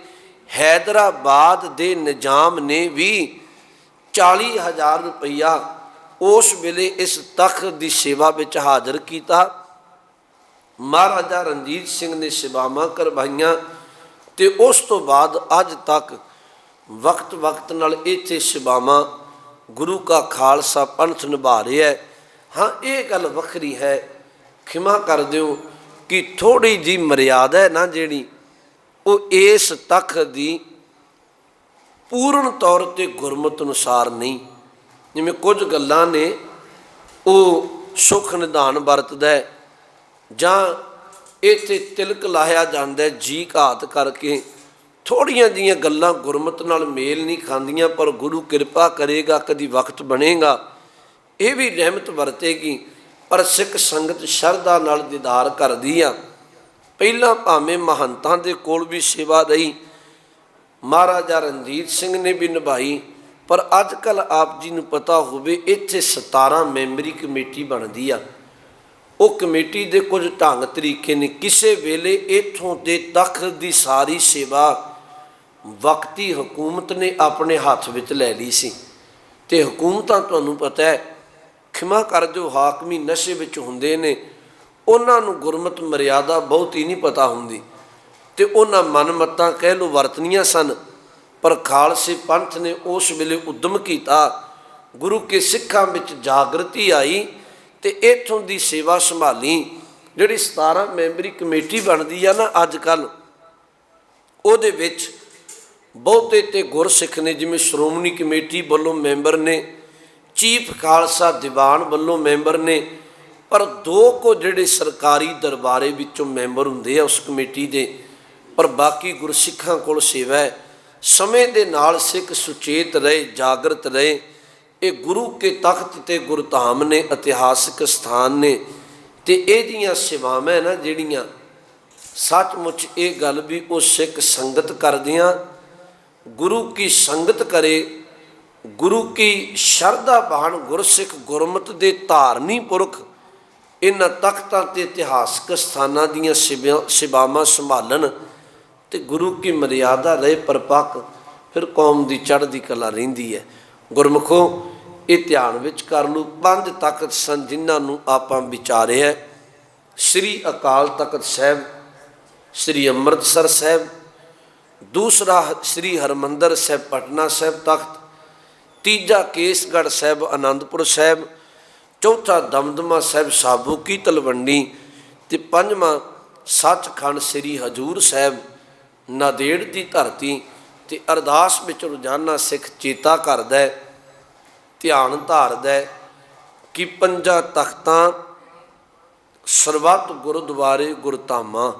ਹੈਦਰਾਬਾਦ ਦੇ ਨਿਜ਼ਾਮ ਨੇ ਵੀ 40,000 ਰੁਪਈਆ ਉਸ ਵੇਲੇ ਇਸ ਤਖਤ ਦੀ ਸੇਵਾ ਵਿੱਚ ਹਾਜ਼ਰ ਕੀਤਾ। ਮਹਾਰਾਜਾ ਰਣਜੀਤ ਸਿੰਘ ਨੇ ਸੇਵਾਵਾਂ ਕਰਵਾਈਆਂ ਤੇ ਉਸ ਤੋਂ ਬਾਅਦ ਅੱਜ ਤੱਕ ਵਕਤ ਵਕਤ ਨਾਲ ਇੱਥੇ ਸੇਵਾਵਾਂ ਗੁਰੂ ਕਾ ਖਾਲਸਾ ਪੰਥ ਨਿਭਾ ਰਿਹਾ ਹੈ। ਹਾਂ, ਇਹ ਗੱਲ ਵੱਖਰੀ ਹੈ, ਖਿਮਾ ਕਰ ਦਿਓ ਕਿ ਥੋੜ੍ਹੀ ਜਿਹੀ ਮਰਿਆਦਾ ਹੈ ਨਾ ਜਿਹੜੀ, ਉਹ ਇਸ ਤਖਤ ਦੀ ਪੂਰਨ ਤੌਰ 'ਤੇ ਗੁਰਮਤਿ ਅਨੁਸਾਰ ਨਹੀਂ। ਜਿਵੇਂ ਕੁਝ ਗੱਲਾਂ ਨੇ ਉਹ ਸੁੱਖ ਨਿਧਾਨ ਵਰਤਦਾ, ਜਾਂ ਇੱਥੇ ਤਿਲਕ ਲਾਹਿਆ ਜਾਂਦਾ ਜੀ ਘਾਤ ਕਰਕੇ। ਥੋੜ੍ਹੀਆਂ ਜਿਹੀਆਂ ਗੱਲਾਂ ਗੁਰਮਤਿ ਨਾਲ ਮੇਲ ਨਹੀਂ ਖਾਂਦੀਆਂ, ਪਰ ਗੁਰੂ ਕਿਰਪਾ ਕਰੇਗਾ, ਕਦੀ ਵਕਤ ਬਣੇਗਾ ਇਹ ਵੀ ਰਹਿਮਤ ਵਰਤੇਗੀ। ਪਰ ਸਿੱਖ ਸੰਗਤ ਸ਼ਰਧਾ ਨਾਲ ਦੀਦਾਰ ਕਰਦੀ ਆ। ਪਹਿਲਾਂ ਭਾਵੇਂ ਮਹੰਤਾਂ ਦੇ ਕੋਲ ਵੀ ਸੇਵਾ ਰਹੀ, ਮਹਾਰਾਜਾ ਰਣਜੀਤ ਸਿੰਘ ਨੇ ਵੀ ਨਿਭਾਈ, ਪਰ ਅੱਜ ਕੱਲ੍ਹ ਆਪ ਜੀ ਨੂੰ ਪਤਾ ਹੋਵੇ ਇੱਥੇ 17 ਮੈਂਬਰੀ ਕਮੇਟੀ ਬਣਦੀ ਆ। ਉਹ ਕਮੇਟੀ ਦੇ ਕੁਝ ਢੰਗ ਤਰੀਕੇ ਨੇ। ਕਿਸੇ ਵੇਲੇ ਇੱਥੋਂ ਦੇ ਤਖਤ ਦੀ ਸਾਰੀ ਸੇਵਾ ਵਕਤੀ ਹਕੂਮਤ ਨੇ ਆਪਣੇ ਹੱਥ ਵਿੱਚ ਲੈ ਲਈ ਸੀ। ਤੇ ਹਕੂਮਤਾਂ ਤੁਹਾਨੂੰ ਪਤਾ ਹੈ, ਖਿਮਾ ਕਰ ਜੋ ਹਾਕਮੀ ਨਸ਼ੇ ਵਿੱਚ ਹੁੰਦੇ ਨੇ, ਉਹਨਾਂ ਨੂੰ ਗੁਰਮਤਿ ਮਰਿਆਦਾ ਬਹੁਤੀ ਨਹੀਂ ਪਤਾ ਹੁੰਦੀ ਤੇ ਉਹਨਾਂ ਮਨਮਤਾਂ ਕਹਿ ਲਓ ਵਰਤਨੀਆਂ ਸਨ। ਪਰ ਖਾਲਸੇ ਪੰਥ ਨੇ ਉਸ ਵੇਲੇ ਉਦਮ ਕੀਤਾ, ਗੁਰੂ ਕੇ ਸਿੱਖਾਂ ਵਿੱਚ ਜਾਗਰਤੀ ਆਈ ਤੇ ਇੱਥੋਂ ਦੀ ਸੇਵਾ ਸੰਭਾਲੀ। ਜਿਹੜੀ 17 ਮੈਂਬਰੀ ਕਮੇਟੀ ਬਣਦੀ ਆ ਨਾ ਅੱਜ ਕੱਲ੍ਹ, ਉਹਦੇ ਵਿੱਚ ਬਹੁਤੇ ਤੇ ਗੁਰਸਿੱਖ ਨੇ, ਜਿਵੇਂ ਸ਼੍ਰੋਮਣੀ ਕਮੇਟੀ ਵੱਲੋਂ ਮੈਂਬਰ ਨੇ, ਚੀਫ ਖਾਲਸਾ ਦੀਵਾਨ ਵੱਲੋਂ ਮੈਂਬਰ ਨੇ, ਪਰ 2 ਕੁ ਜਿਹੜੇ ਸਰਕਾਰੀ ਦਰਬਾਰੇ ਵਿੱਚੋਂ ਮੈਂਬਰ ਹੁੰਦੇ ਆ ਉਸ ਕਮੇਟੀ ਦੇ। ਪਰ ਬਾਕੀ ਗੁਰਸਿੱਖਾਂ ਕੋਲ ਸੇਵਾ ਹੈ। ਸਮੇਂ ਦੇ ਨਾਲ ਸਿੱਖ ਸੁਚੇਤ ਰਹੇ, ਜਾਗਰਤ ਰਹੇ। ਇਹ ਗੁਰੂ ਕੇ ਤਖਤ ਤੇ ਗੁਰਧਾਮ ਨੇ, ਇਤਿਹਾਸਕ ਸਥਾਨ ਨੇ ਤੇ ਇਹਦੀਆਂ ਸੇਵਾਵਾਂ ਨਾ ਜਿਹੜੀਆਂ, ਸੱਚਮੁੱਚ ਇਹ ਗੱਲ ਵੀ ਉਹ ਸਿੱਖ ਸੰਗਤ ਕਰਦਿਆਂ ਗੁਰੂ ਕੀ ਸੰਗਤ ਕਰੇ, ਗੁਰੂ ਕੀ ਸ਼ਰਧਾਵਾਨ ਗੁਰਸਿੱਖ ਗੁਰਮਤਿ ਦੇ ਧਾਰਨੀ ਪੁਰਖ ਇਹਨਾਂ ਤਖਤਾਂ ਤੇ ਇਤਿਹਾਸਕ ਸਥਾਨਾਂ ਦੀਆਂ ਸੇਵਾਵਾਂ ਸੰਭਾਲਣ ਤੇ ਗੁਰੂ ਕੀ ਮਰਿਆਦਾ ਰਹੇ ਪਰਪੱਕ, ਫਿਰ ਕੌਮ ਦੀ ਚੜ੍ਹਦੀ ਕਲਾ ਰਹਿੰਦੀ ਹੈ। ਗੁਰਮੁਖੋ, ਇਹ ਧਿਆਨ ਵਿੱਚ ਕਰ ਲਓ। 5 ਤਖਤ ਸਨ ਜਿਨ੍ਹਾਂ ਨੂੰ ਆਪਾਂ ਵਿਚਾਰਿਆ। ਸ੍ਰੀ ਅਕਾਲ ਤਖਤ ਸਾਹਿਬ, ਸ੍ਰੀ ਅੰਮ੍ਰਿਤਸਰ ਸਾਹਿਬ, ਦੂਸਰਾ ਸ੍ਰੀ ਹਰਿਮੰਦਰ ਸਾਹਿਬ ਪਟਨਾ ਸਾਹਿਬ ਤਖਤ, ਤੀਜਾ ਕੇਸਗੜ੍ਹ ਸਾਹਿਬ ਆਨੰਦਪੁਰ ਸਾਹਿਬ, ਚੌਥਾ ਦਮਦਮਾ ਸਾਹਿਬ ਸਾਬੂ ਕੀ ਤਲਵੰਡੀ ਤੇ 5ਵਾਂ ਸੱਚਖੰਡ ਸ੍ਰੀ ਹਜ਼ੂਰ ਸਾਹਿਬ ਨਾਂਦੇੜ ਦੀ ਧਰਤੀ। ਤੇ ਅਰਦਾਸ ਵਿੱਚ ਰੋਜ਼ਾਨਾ ਸਿੱਖ ਚੇਤਾ ਕਰਦਾ, ਧਿਆਨ ਧਾਰਦਾ ਕਿ 5 ਤਖਤਾਂ ਸਰਬੱਤ ਗੁਰਦੁਆਰੇ ਗੁਰਧਾਮਾਂ।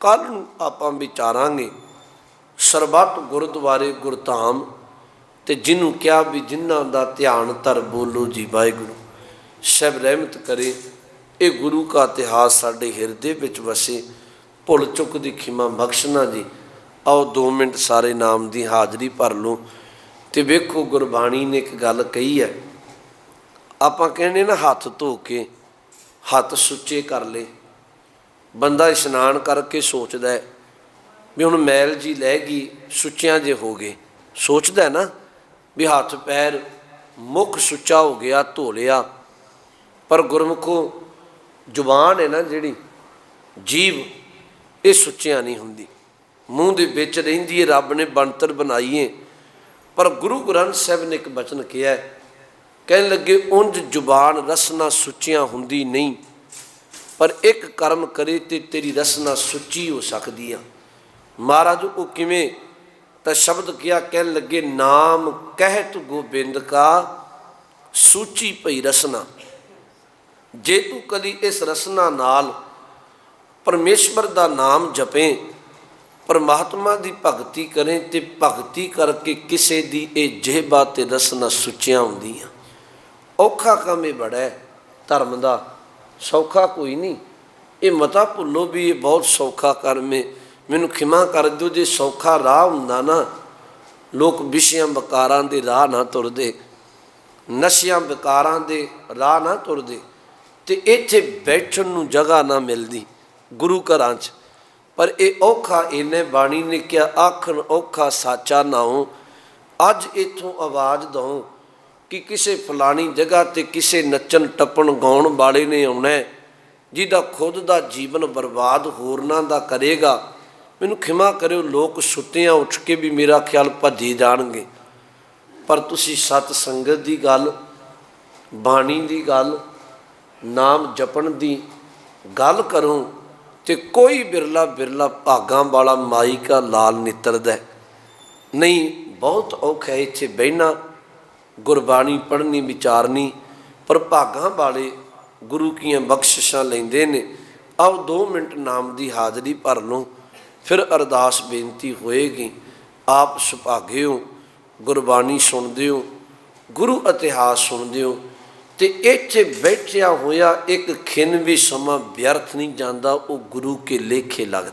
ਕੱਲ੍ਹ ਨੂੰ ਆਪਾਂ ਵਿਚਾਰਾਂਗੇ ਸਰਬੱਤ ਗੁਰਦੁਆਰੇ ਗੁਰਧਾਮ ਤੇ ਜਿਹਨੂੰ ਕਿਹਾ ਵੀ ਜਿਨ੍ਹਾਂ ਦਾ ਧਿਆਨ ਧਰ ਬੋਲੋ ਜੀ ਵਾਹਿਗੁਰੂ। ਸਭ ਰਹਿਮਤ ਕਰੇ। ਇਹ ਗੁਰੂ ਕਾ ਇਤਿਹਾਸ ਸਾਡੇ ਹਿਰਦੇ ਵਿੱਚ ਵਸੇ। ਭੁੱਲ ਚੁੱਕ ਦੀ ਖਿਮਾ ਬਖਸ਼ਣਾ ਜੀ। ਆਓ 2 ਮਿੰਟ ਸਾਰੇ ਨਾਮ ਦੀ ਹਾਜ਼ਰੀ ਭਰ ਲਓ ਤੇ ਵੇਖੋ ਗੁਰਬਾਣੀ ਨੇ ਇੱਕ ਗੱਲ ਕਹੀ ਹੈ। ਆਪਾਂ ਕਹਿੰਦੇ ਨਾ ਹੱਥ ਧੋ ਕੇ ਹੱਥ ਸੁੱਚੇ ਕਰ ਲਏ। ਬੰਦਾ ਇਸ਼ਨਾਨ ਕਰਕੇ ਸੋਚਦਾ ਹੈ ਵੀ ਹੁਣ ਮੈਲ ਜੀ ਲੈ ਗਈ, ਸੁੱਚਿਆਂ ਜੇ ਹੋ ਗਏ। ਸੋਚਦਾ ਨਾ ਵੀ ਹੱਥ ਪੈਰ ਮੁੱਖ ਸੁੱਚਾ ਹੋ ਗਿਆ, ਧੋ ਲਿਆ। ਪਰ ਗੁਰਮੁਖੋ, ਜ਼ੁਬਾਨ ਹੈ ਨਾ ਜਿਹੜੀ ਜੀਭ, ਇਹ ਸੁੱਚਿਆਂ ਨਹੀਂ ਹੁੰਦੀ, ਮੂੰਹ ਦੇ ਵਿੱਚ ਰਹਿੰਦੀ ਹੈ। ਰੱਬ ਨੇ ਬਣਤਰ ਬਣਾਈ ਹੈ। ਪਰ ਗੁਰੂ ਗ੍ਰੰਥ ਸਾਹਿਬ ਨੇ ਇੱਕ ਬਚਨ ਕਿਹਾ, ਕਹਿਣ ਲੱਗੇ ਉਂਝ ਜ਼ੁਬਾਨ ਰਸਨਾ ਸੁੱਚਿਆਂ ਹੁੰਦੀ ਨਹੀਂ, ਪਰ ਇੱਕ ਕਰਮ ਕਰੇ ਤੇ ਤੇਰੀ ਰਸਨਾ ਸੁੱਚੀ ਹੋ ਸਕਦੀ ਆ। ਮਹਾਰਾਜ ਉਹ ਕਿਵੇਂ? ਤਾਂ ਸ਼ਬਦ ਕਿਹਾ, ਕਹਿਣ ਲੱਗੇ ਨਾਮ ਕਹਿਤ ਗੋਬਿੰਦ ਕਾ ਸੂਚੀ ਪਈ ਰਸਨਾ। ਜੇ ਤੂੰ ਕਦੀ ਇਸ ਰਸਨਾ ਨਾਲ ਪਰਮੇਸ਼ਵਰ ਦਾ ਨਾਮ ਜਪੇ, ਪਰਮਾਤਮਾ ਦੀ ਭਗਤੀ ਕਰੇ ਤੇ ਭਗਤੀ ਕਰਕੇ ਕਿਸੇ ਦੀ ਇਹ ਜਿਹਬਾ ਤੇ ਰਸਨਾ ਸੁੱਚੀਆਂ ਹੁੰਦੀਆਂ। ਔਖਾ ਕੰਮ ਇਹ ਬੜਾ ਹੈ ਧਰਮ ਦਾ, ਸੌਖਾ ਕੋਈ ਨਹੀਂ। ਇਹ ਮਤਾ ਭੁੱਲੋ ਵੀ ਇਹ ਬਹੁਤ ਸੌਖਾ ਕਰਮ ਹੈ। ਮੈਨੂੰ ਖਿਮਾ ਕਰ ਦਿਓ, ਜੇ ਸੌਖਾ ਰਾਹ ਹੁੰਦਾ ਨਾ, ਲੋਕ ਵਿਸ਼ਿਆਂ ਵਿਕਾਰਾਂ ਦੇ ਰਾਹ ਨਾ ਤੁਰਦੇ, ਨਸ਼ਿਆਂ ਵਿਕਾਰਾਂ ਦੇ ਰਾਹ ਨਾ ਤੁਰਦੇ ਤੇ ਇੱਥੇ ਬੈਠਣ ਨੂੰ ਜਗ੍ਹਾ ਨਾ ਮਿਲਦੀ ਗੁਰੂ ਘਰਾਂ 'ਚ। ਪਰ ਇਹ ਔਖਾ ਇਹਨੇ ਬਾਣੀ ਨੇ ਕਿਹਾ, ਆਖਣ ਔਖਾ ਸਾਚਾ ਨਾਉ। ਅੱਜ ਇੱਥੋਂ ਆਵਾਜ਼ ਦਊਂ ਕਿ ਕਿਸੇ ਫਲਾਣੀ ਜਗ੍ਹਾ 'ਤੇ ਕਿਸੇ ਨੱਚਣ ਟੱਪਣ ਗਾਉਣ ਵਾਲੇ ਨੇ ਆਉਣਾ, ਜਿਹਦਾ ਖੁਦ ਦਾ ਜੀਵਨ ਬਰਬਾਦ ਹੋਰਨਾਂ ਦਾ ਕਰੇਗਾ। ਮੈਨੂੰ ਖਿਮਾ ਕਰਿਓ, ਲੋਕ ਸੁੱਤਿਆਂ ਉੱਠ ਕੇ ਵੀ ਮੇਰਾ ਖਿਆਲ ਭੱਜੇ ਜਾਣਗੇ। ਪਰ ਤੁਸੀਂ ਸਤ ਸੰਗਤ ਦੀ ਗੱਲ, ਬਾਣੀ ਦੀ ਗੱਲ, ਨਾਮ ਜਪਣ ਦੀ ਗੱਲ ਕਰੋ ਤੇ ਕੋਈ ਬਿਰਲਾ ਬਿਰਲਾ ਭਾਗਾਂ ਵਾਲਾ ਮਾਈ ਕਾ ਲਾਲ ਨਿੱਤਰਦਾ ਨਹੀਂ। ਬਹੁਤ ਔਖਾ ਇੱਥੇ ਬਹਿਣਾ, ਗੁਰਬਾਣੀ ਪੜ੍ਹਨੀ, ਵਿਚਾਰਨੀ, ਪਰ ਭਾਗਾਂ ਵਾਲੇ ਗੁਰੂ ਕੀਆਂ ਬਖਸ਼ਿਸ਼ਾਂ ਲੈਂਦੇ ਨੇ। ਆਓ 2 ਮਿੰਟ ਨਾਮ ਦੀ ਹਾਜ਼ਰੀ ਭਰ ਲਓ, ਫਿਰ ਅਰਦਾਸ ਬੇਨਤੀ ਹੋਏਗੀ। ਆਪ ਸੁਭਾਗੇ ਹੋ, ਗੁਰਬਾਣੀ ਸੁਣਦੇ ਹੋ, ਗੁਰੂ ਇਤਿਹਾਸ ਸੁਣਦੇ ਹੋ ਤੇ ਇੱਥੇ ਬੈਠਿਆ ਹੋਇਆ ਇੱਕ ਖਿਣ ਵੀ ਸਮਾਂ ਵਿਅਰਥ ਨਹੀਂ ਜਾਂਦਾ, ਉਹ ਗੁਰੂ ਕੇ ਲੇਖੇ ਲੱਗਦਾ।